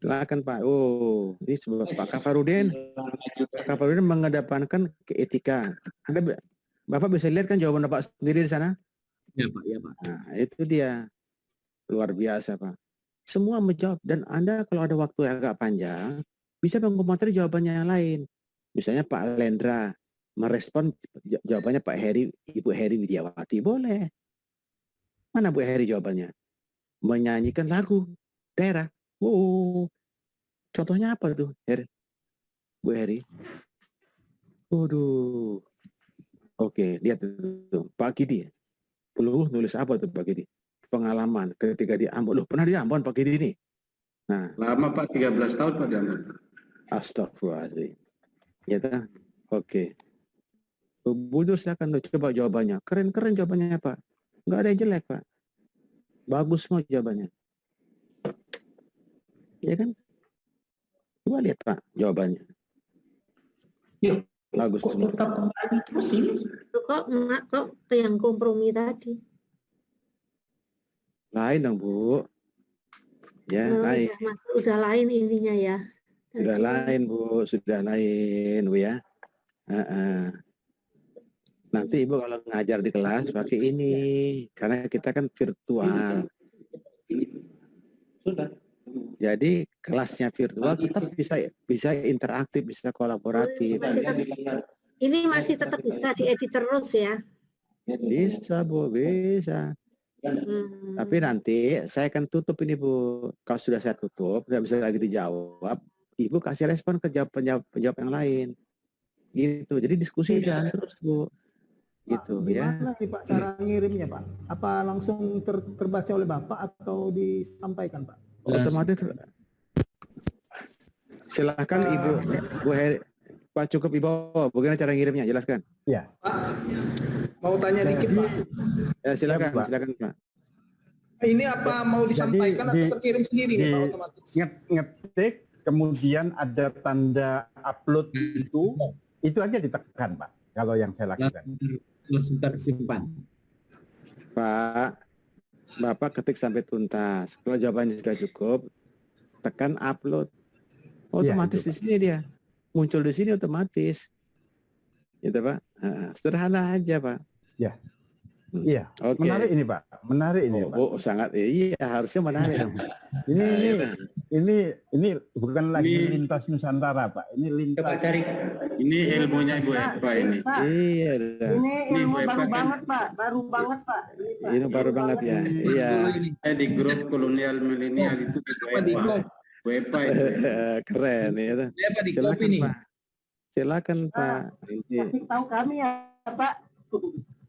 Silakan Pak. Oh, ini sebab Pak Kafarudin. Pak Kafarudin mengedepankan keetika. Bapak bisa lihat kan jawaban Bapak sendiri di sana? Ya Pak, ya Pak. Nah, itu dia. Luar biasa Pak. Semua menjawab dan Anda kalau ada waktu yang agak panjang bisa mengomentari jawabannya yang lain. Misalnya Pak Lendra merespon jawabannya Pak Heri, Ibu Heri Widiawati. Boleh. Mana Bu Heri jawabannya? Menyanyikan lagu daerah. Oh, contohnya apa tuh, Heri? Bu Heri? Waduh. Oke, lihat tuh. Pak Gidi. Nulis apa tuh Pak Gidi? Pengalaman ketika di Ambon. Loh, pernah di Ambon Pak Gidi ini? Nah, Lama Pak, 13 tahun Pak di Ambon. Astagfirullahaladzim. Ya kan? Oke. Budur silakan coba jawabannya. Keren-keren jawabannya Pak. Nggak ada yang jelek Pak. Bagus semua jawabannya. Ya kan? Coba lihat Pak jawabannya. Yuk, bagus kok semua. tetap kembali terus ini? Kok yang kompromi tadi? Lain dong Bu. Ya, lain. Udah lain intinya ya. Sudah lain Bu, sudah lain Bu ya. Nanti Ibu kalau ngajar di kelas pakai ini, karena kita kan virtual. Sudah. Jadi kelasnya virtual tetap bisa interaktif, bisa kolaboratif. Ini masih tetap bisa diedit terus ya? Bisa Bu, bisa. Tapi nanti saya akan tutup ini Bu. Kalau sudah saya tutup, nggak bisa lagi dijawab, Ibu kasih respon ke penjawab yang lain. Gitu. Jadi diskusi jalan terus Bu. Gitu Pak, ya. gimana nih Pak cara ngirimnya Pak? Apa langsung terbaca oleh Bapak atau disampaikan Pak? Otomatis. Silakan Ibu, Bu Heri, Pak cukup Ibu. Bagaimana cara ngirimnya? Jelaskan. Ya. Mau tanya dikit Pak. Ya silakan, silakan Pak. Ini apa mau disampaikan atau terkirim sendiri nih Pak otomatis? Ngetik, kemudian ada tanda upload itu aja ditekan Pak. Kalau yang saya lakukan. Langsung tersimpan. Pak, Bapak ketik sampai tuntas. Kalau jawabannya sudah cukup, tekan upload. Otomatis di sini dia. Muncul di sini otomatis. Gitu Pak. Sederhana aja Pak. Ya. Iya, Oke. menarik ini Pak, menarik ini Pak. Oh, sangat iya, harusnya menarik dong. Ini bukan lagi lintas Nusantara Pak, ini lintas. Coba cari. Ini ilmunya Ibu Eva ini. Iya. Ini ilmu Bu Eva baru kan- banget Pak, baru banget Pak. Ini baru banget ya. Iya. Di grup kolonial milenial itu Bu Eva itu. Keren ya. Apa di Silakan kopi nih? Pak. Silakan Pak. Nanti Kasih tahu kami ya Pak.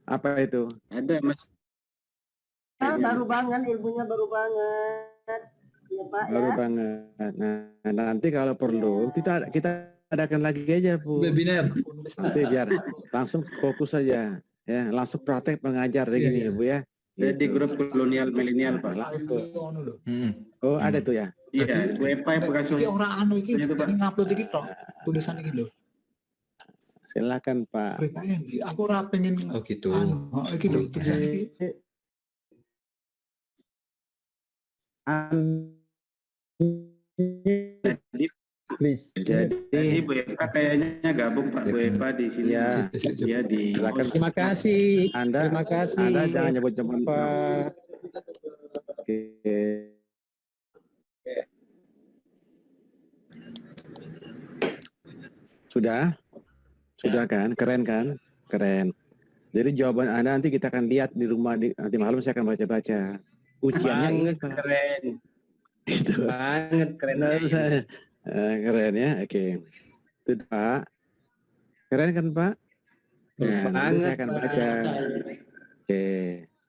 apa itu? Ada Mas. Baru banget, ilmunya baru banget. Ya Pak Baru ya. banget. Nah, nanti kalau perlu kita adakan lagi aja Bu. Webinar. Nanti biar langsung fokus saja. Ya, langsung praktek mengajar kayak gini Bu ya. Di grup kolonial milenial Pak. Oh, ada tuh ya. Iya, Bu Eva yang bekas Iki ora anu iki, itu, Pak. ini ngupload iki tok. Tulisan iki lho. Silakan Pak. Beritanya ndi? Aku ora pengen Oh gitu. iki lho, tulisan iki. Jadi Bu Eva kayaknya gabung Pak. Bu Eva di sini. Ya. Dia di Silakan. Terima kasih. Anda, Terima kasih. Anda jangan nyebut-nyebut Pak. Oke. Sudah? Sudah kan? Keren kan? Keren. Jadi jawaban Anda nanti kita akan lihat di rumah nanti malam saya akan baca-baca. Ujiannya Banget ingat Pak. keren. Itu. Banget keren. Keren ya. Oke. Itu Pak. Keren kan Pak? Nah, nanti saya akan baca. Oke.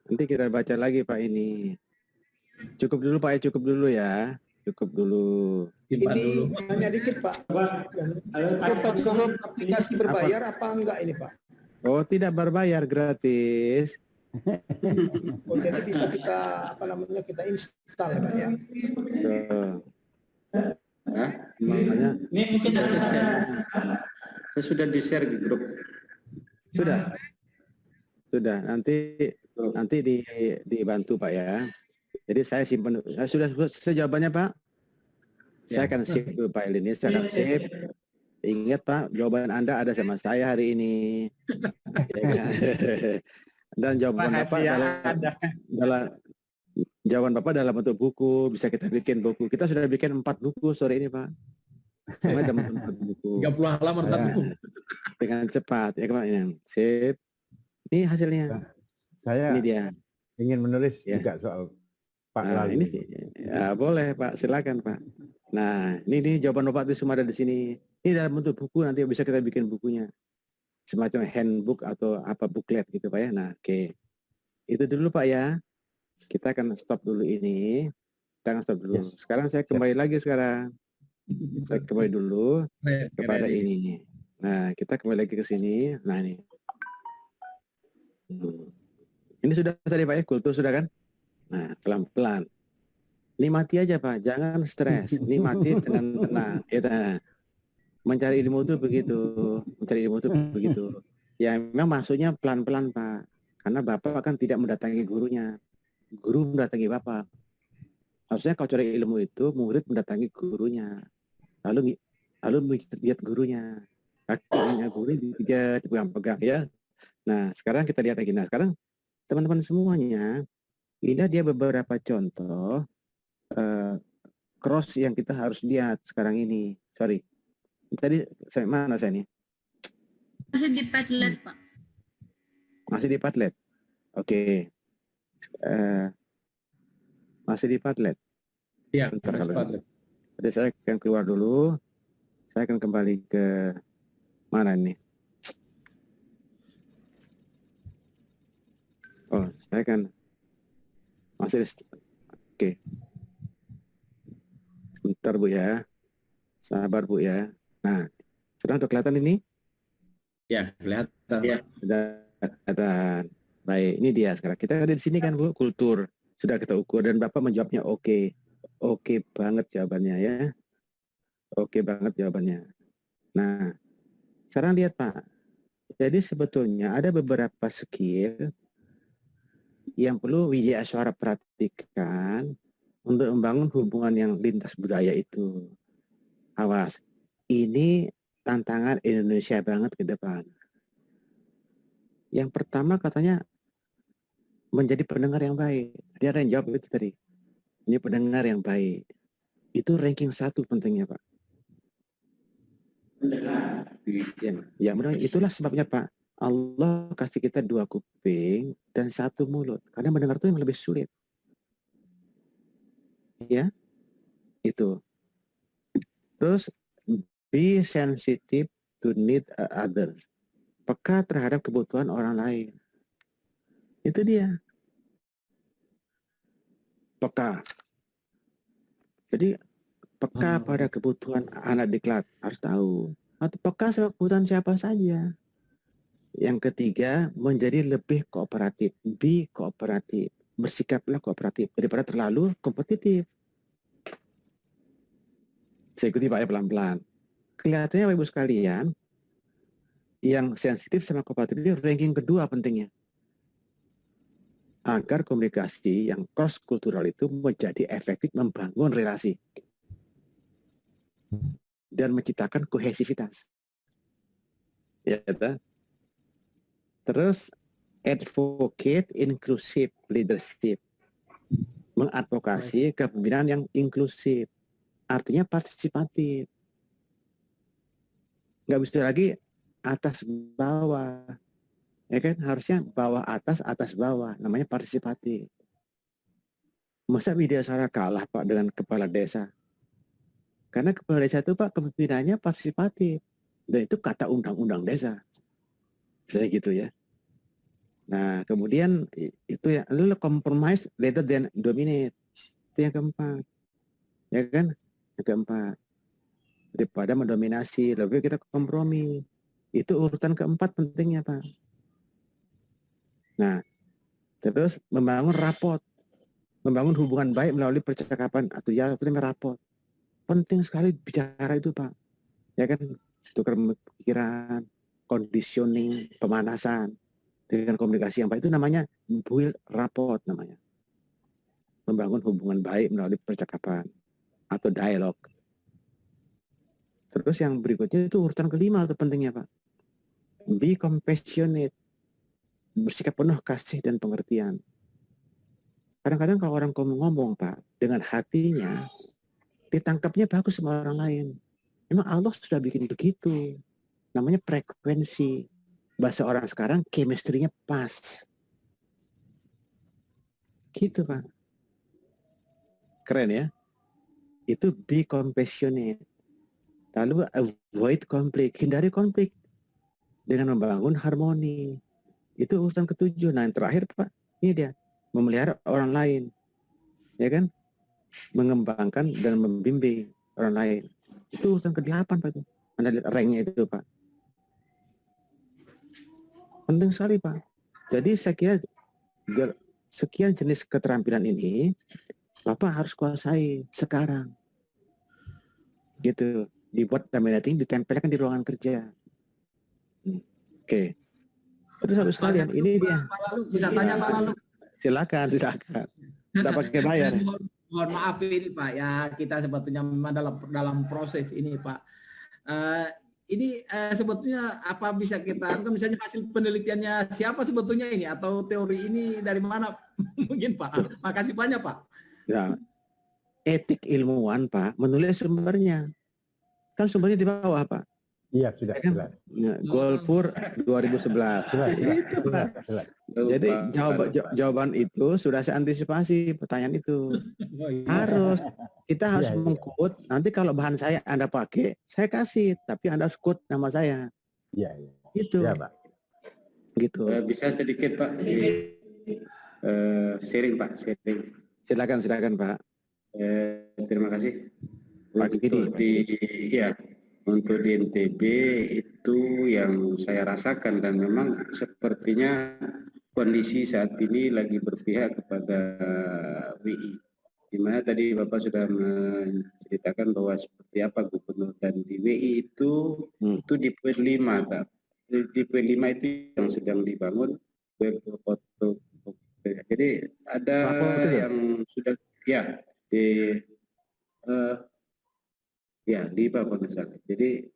Nanti kita baca lagi Pak ini. Cukup dulu Pak ya, cukup dulu ya. Cukup dulu. Ini hanya dikit Pak. Kita cukup aplikasi berbayar apa enggak ini Pak? Oh, tidak berbayar, gratis. Oh, jadi bisa kita apa namanya kita install ya Pak ya. Makanya Ini mungkin Saya sudah di-share di grup. sudah. Sudah. Nanti dibantu Pak ya. Jadi saya simpan. Sudah jawabannya Pak. Saya akan save dulu file ini. Saya akan save. Ingat Pak, jawaban Anda ada sama saya hari ini. Ya kan? Dan jawaban Bapak jawaban Bapak dalam bentuk buku. Bisa kita bikin buku. Kita sudah bikin 4 buku sore ini Pak. Semua dalam bentuk 4 buku. 30 halaman satu. Dengan cepat ya kemarin. Sip. Ini hasilnya. Saya Ini dia. ingin menulis Ya. juga soal Pak Nah, Lalu. ini ya, boleh Pak, silakan Pak. Nah, ini jawaban Bapak itu semua ada di sini. Ini dalam bentuk buku, nanti bisa kita bikin bukunya. Semacam handbook atau apa booklet gitu Pak ya. Nah, oke. Itu dulu Pak ya. Kita akan stop dulu ini. Kita akan stop dulu. Yes. Sekarang saya kembali lagi sekarang. Saya kembali dulu kepada ini. Nah, kita kembali lagi ke sini. Nah, ini. Ini sudah tadi Pak ya, kultur sudah kan? Nah, pelan-pelan. Nikmati aja Pak, jangan stres. Nikmati dengan tenang. Kita mencari ilmu itu begitu. Mencari ilmu itu begitu. Ya memang maksudnya pelan-pelan Pak. Karena Bapak kan tidak mendatangi gurunya. Guru mendatangi Bapak. Harusnya kalau cari ilmu itu murid mendatangi gurunya. Lalu lihat gurunya. Kakinya guru dipijat, pegang-pegang ya. Nah, sekarang kita lihat lagi. Nah, sekarang teman-teman semuanya, ini dia beberapa contoh cross yang kita harus lihat sekarang ini. Sorry. Tadi mana saya nih? Masih di Padlet, Pak. Masih di Padlet. Oke. Masih di Padlet. Iya, Bentar kalau Padlet. Jadi saya akan keluar dulu. Saya akan kembali ke mana nih? Oh, saya akan masih oke. Sebentar Bu ya. Sabar Bu ya. Nah, sudah kelihatan ini? Ya, kelihatan. Ya, sudah kelihatan. Baik, ini dia sekarang. Kita ada di sini kan Bu, kultur. Sudah kita ukur dan Bapak menjawabnya oke. Oke banget jawabannya ya. Oke banget jawabannya. Nah, sekarang lihat Pak. Jadi sebetulnya ada beberapa skill yang perlu Widya Aswara perhatikan untuk membangun hubungan yang lintas budaya itu. Awas, ini tantangan Indonesia banget ke depan. Yang pertama katanya menjadi pendengar yang baik. Dia ada yang jawab itu tadi. Ini pendengar yang baik. Itu ranking 1 pentingnya, Pak. Ya, benar. Itulah sebabnya, Pak. Allah kasih kita 2 kuping dan 1 mulut. Karena mendengar itu yang lebih sulit. Ya, itu. Terus, be sensitive to need others. Peka terhadap kebutuhan orang lain. Itu dia. Peka. Jadi, peka pada kebutuhan anak diklat. Harus tahu. Atau peka sama kebutuhan siapa saja. Yang ketiga, menjadi lebih kooperatif. Be kooperatif. Bersikaplah kooperatif. Daripada terlalu kompetitif. Saya ikuti Pak ya pelan-pelan. Kelihatannya Bapak Ibu sekalian, yang sensitif sama kooperatif ini ranking kedua pentingnya. Agar komunikasi yang cross kultural itu menjadi efektif membangun relasi. Dan menciptakan kohesivitas. Ya, kan? Terus, advocate inclusive leadership. Mengadvokasi kepemimpinan yang inklusif. Artinya partisipatif. Nggak bisa lagi atas bawah. Ya kan? Harusnya bawah atas, atas bawah. Namanya partisipatif. Masa Widyaswara kalah Pak dengan kepala desa? Karena kepala desa itu Pak kepemimpinannya partisipatif. Dan itu kata undang-undang desa. Misalnya gitu ya. Nah, kemudian itu ya, lu compromise rather than dominate. Itu yang keempat. Ya kan? Yang keempat. Daripada mendominasi, lebih kita kompromi. Itu urutan keempat pentingnya, Pak. Nah, terus membangun raport. Membangun hubungan baik melalui percakapan atau ya itu namanya raport. Penting sekali bicara itu, Pak. Ya kan? Tukar pikiran, conditioning, pemanasan dengan komunikasi yang baik itu namanya build rapport namanya. Membangun hubungan baik melalui percakapan atau dialog. Terus yang berikutnya itu urutan kelima itu pentingnya Pak. Be compassionate. Bersikap penuh kasih dan pengertian. Kadang-kadang kalau orang ngomong Pak dengan hatinya ditangkapnya bagus sama orang lain. Memang Allah sudah bikin begitu. Namanya frekuensi. Bahasa orang sekarang chemistry-nya pas. Gitu Pak. Keren ya. Itu be compassionate. Lalu avoid konflik. Hindari konflik. Dengan membangun harmoni. Itu urusan ketujuh. Nah yang terakhir Pak. Ini dia. Memelihara orang lain. Ya kan. Mengembangkan dan membimbing orang lain. Itu urusan ke-8 Pak. Anda lihat ranknya itu Pak. Penting sekali Pak. Jadi saya kira sekian jenis keterampilan ini Bapak harus kuasai sekarang. Gitu. Dibuat laminating, ditempelkan di ruangan kerja. Oke. Terus habis sekalian, ini dia. Bisa tanya Pak Lalu? Silakan. Tidak pakai bayar. Mohon maaf ini Pak ya, kita sebetulnya memang dalam proses ini Pak. Ini sebetulnya apa bisa kita, misalnya hasil penelitiannya siapa sebetulnya ini atau teori ini dari mana mungkin Pak? Makasih banyak Pak. Ya, etik ilmuwan Pak menulis sumbernya. Kan sumbernya di bawah Pak. Iya sudah. Ya, Golpur 2011. Itu Pak. Jadi jawaban itu sudah saya antisipasi pertanyaan itu. Kita harus mengkut. Nanti kalau bahan saya Anda pakai, saya kasih. Tapi Anda harus quote nama saya. Iya. Gitu. Ya, Pak. Gitu. Bisa sedikit Pak. Sharing Pak. Sharing. Silakan Pak. Terima kasih. Untuk di NTB itu yang saya rasakan dan memang sepertinya kondisi saat ini lagi berpihak kepada WI. Di mana tadi Bapak sudah menceritakan bahwa seperti apa gubernur dan di WI itu di poin 5 Pak. Di poin 5 itu yang sedang dibangun web foto. Jadi ada yang sudah di Bapak misalnya. Jadi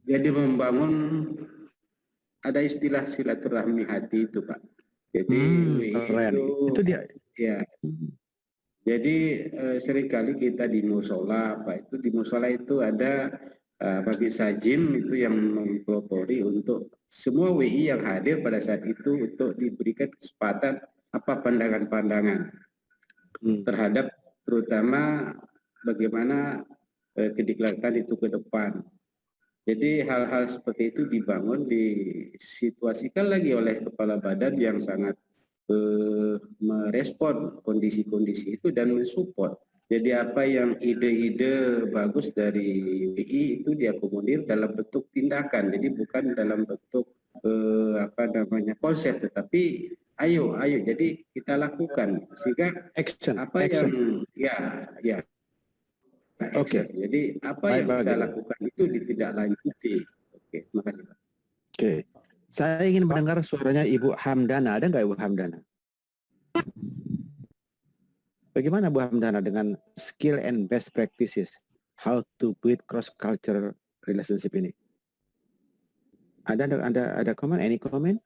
jadi membangun ada istilah silaturahmi hati itu Pak. Jadi keren. Itu dia. Ya. Jadi seringkali kita di musola, di musola itu ada Babi Sajim itu yang mempelopori untuk semua WI yang hadir pada saat itu untuk diberikan kesempatan apa pandangan-pandangan terhadap terutama bagaimana kediklatkan itu ke depan. Jadi hal-hal seperti itu dibangun, disituasikan lagi oleh kepala badan yang sangat merespon kondisi-kondisi itu dan mensupport. Jadi apa yang ide-ide bagus dari WI itu diakomodir dalam bentuk tindakan. Jadi bukan dalam bentuk konsep, tetapi ayo jadi kita lakukan sehingga action. Oke. Jadi apa yang kita lakukan itu ditindaklanjuti. Oke, terima kasih Pak. Oke. Saya ingin mendengar suaranya Ibu Hamdana. Ada nggak Ibu Hamdana? Bagaimana Bu Hamdana dengan skill and best practices how to build cross cultural relationship ini? Ada comment? Any comment?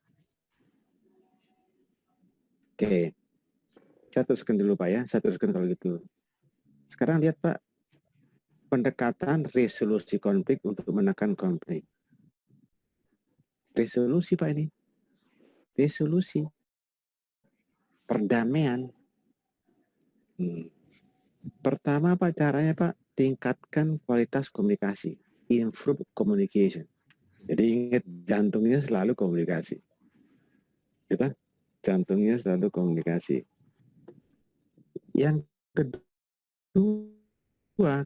Oke. Saya teruskan dulu Pak ya. Saya teruskan kalau gitu. Sekarang lihat Pak, pendekatan resolusi konflik untuk menekan konflik. Resolusi Pak ini. Resolusi. Perdamaian. Pertama Pak, caranya Pak, tingkatkan kualitas komunikasi. Improve communication. Jadi ingat, jantungnya selalu komunikasi. Gitu? Jantungnya selalu komunikasi. Yang kedua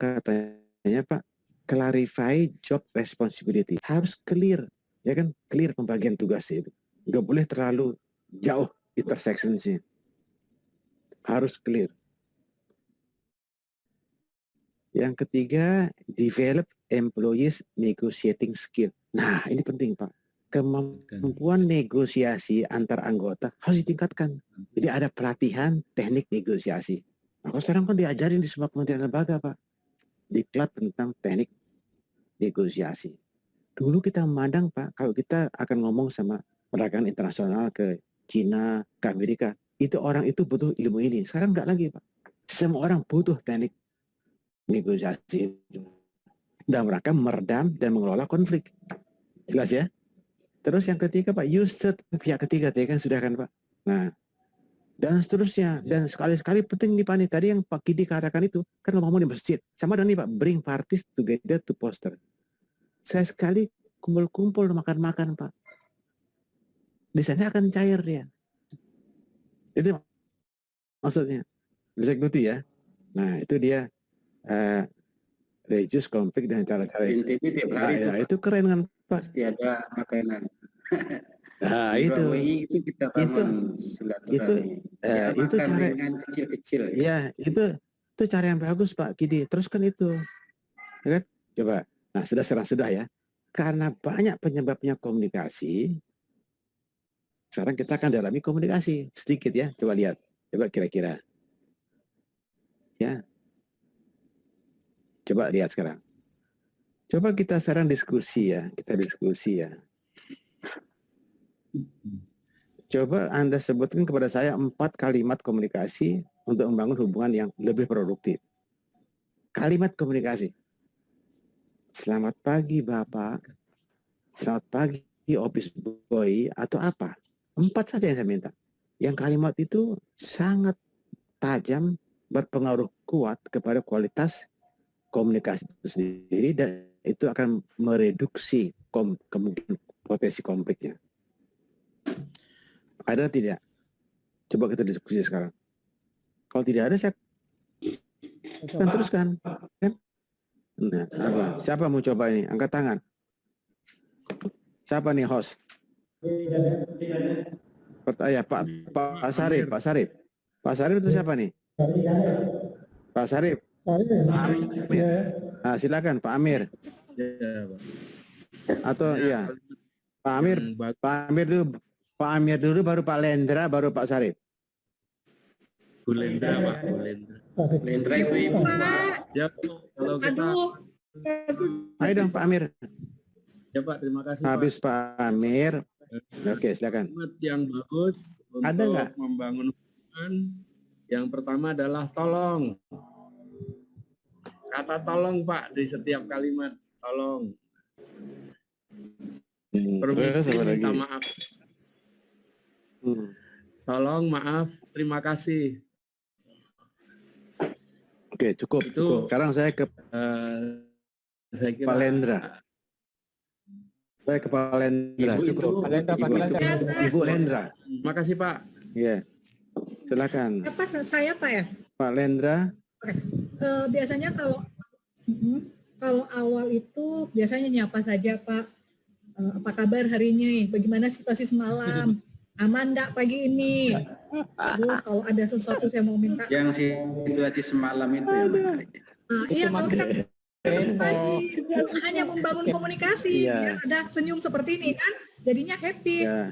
katanya Pak, clarify job responsibility. Harus clear. Ya kan, clear pembagian tugasnya itu. Nggak boleh terlalu jauh intersectionsnya. Harus clear. Yang ketiga, develop employees negotiating skill. Nah, ini penting Pak. Kemampuan negosiasi antar anggota harus ditingkatkan. Jadi ada pelatihan teknik negosiasi. Nah, sekarang kan diajarin di semua kementerian lembaga Pak. Diklat tentang teknik negosiasi. Dulu kita memandang Pak, kalau kita akan ngomong sama perdagangan internasional ke Cina, ke Amerika, itu orang itu butuh ilmu ini. Sekarang enggak lagi Pak. Semua orang butuh teknik negosiasi itu. Dan mereka meredam dan mengelola konflik. Jelas ya? Terus yang ketiga Pak, use pihak ketiga tadi kan sudah kan Pak. Nah, dan seterusnya. Dan sekali-sekali penting nih Pak nih, tadi yang Pak Kidi katakan itu, kan ngomong di masjid. Sama dengan nih Pak, bring parties together to foster. Saya sekali kumpul-kumpul makan-makan Pak. Di sana akan cair dia. Itu maksudnya. Bisa ikuti ya. Nah itu dia reduce konflik dengan cara-cara itu. tiap hari Nah, itu keren kan Pak. Pasti ada makanan. Nah Di itu. ruang WI itu kita bangun silaturahmi. Ya, Itu makan cara. ringan kecil-kecil. Ya itu cara yang bagus Pak Kidi. Teruskan itu. Ya kan? Coba. Nah sudah ya. Karena banyak penyebabnya komunikasi. Sekarang kita akan dalami komunikasi sedikit ya. Coba lihat. Coba kira-kira. Ya. Coba lihat sekarang. Coba kita sekarang diskusi ya. Kita diskusi ya. Coba Anda sebutkan kepada saya 4 kalimat komunikasi untuk membangun hubungan yang lebih produktif. Kalimat komunikasi. Selamat pagi Bapak. Selamat pagi office boy atau apa. 4 saja yang saya minta. Yang kalimat itu sangat tajam, berpengaruh kuat kepada kualitas komunikasi itu sendiri dan itu akan mereduksi kemungkinan potensi konfliknya. Ada tidak? Coba kita diskusi sekarang. Kalau tidak ada, saya akan teruskan. Kan? Nah, apa? Siapa mau coba ini? Angkat tangan. Siapa nih host? Pak Sarip. Pak Sarip itu siapa nih? Pak Sarip. Nah, silakan Pak Amir. Atau ya Pak Amir dulu, baru Pak Lendra, baru Pak Sarip. Bu Lendra Pak, Bu Lendra. Lendra itu ibu. Ya kalau kita. Ayo dong Pak Amir. Ya Pak, terima kasih. Habis Pak Amir. Oke, silakan. Kalimat yang bagus Ada nggak? membangun hubungan. Yang pertama adalah tolong. Kata tolong Pak di setiap kalimat, tolong. Terus Permisi, apa lagi? minta maaf. Tolong, maaf, terima kasih. Oke, cukup. Cukup. Sekarang saya ke Saya kira Pak Lendra. Saya ke Pak Lendra. Ibu Cukup. Ibu Lendra. Terima kasih Pak. Iya. Silakan. Apa saya Pak ya? Pak Lendra. Biasanya kalau awal itu biasanya nyapa saja Pak. Apa kabar hari ini? Bagaimana situasi semalam? Aman enggak pagi ini? Terus kalau ada sesuatu saya mau minta. Yang situasi semalam itu yang menarik. Iya, kalau kita hanya membangun komunikasi, Iya. biar ada senyum seperti ini kan, jadinya happy. Ya.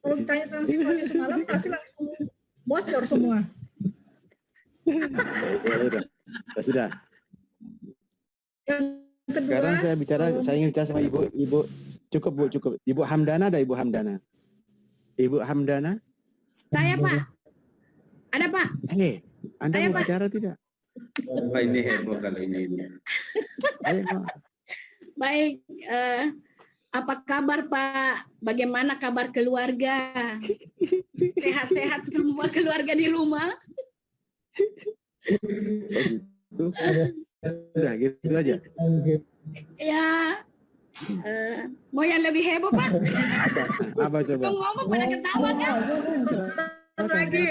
Kalau ditanya tentang situasi semalam pasti langsung bocor semua. Sudah. Yang kedua, Sekarang saya ingin bicara sama Ibu. Cukup Bu, cukup. Ibu Hamdana ada Ibu Hamdana. Ibu Hamdana? Saya Pak. Ada Pak. Hei, Anda Saya, mau Pak. bicara tidak? Wah, ini heboh kalau ini. Ayo, Pak. Baik, apa kabar Pak? Bagaimana kabar keluarga? Sehat-sehat semua keluarga di rumah? Sudah, gitu aja. Ya, mau yang lebih heboh Pak? Apa coba? Ngomong pada ketawa kan? lagi.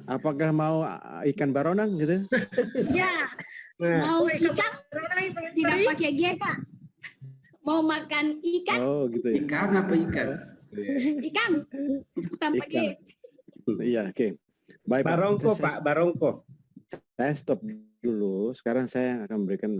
Apakah mau ikan baronang gitu? Ya, mau ikan tidak pakai G Pak. Mau makan ikan? Oh gitu ya. Ikan apa ikan? Ikan tanpa G. Iya, oke. Baik, Barongko Pak, Barongko. Saya stop dulu. Sekarang saya akan memberikan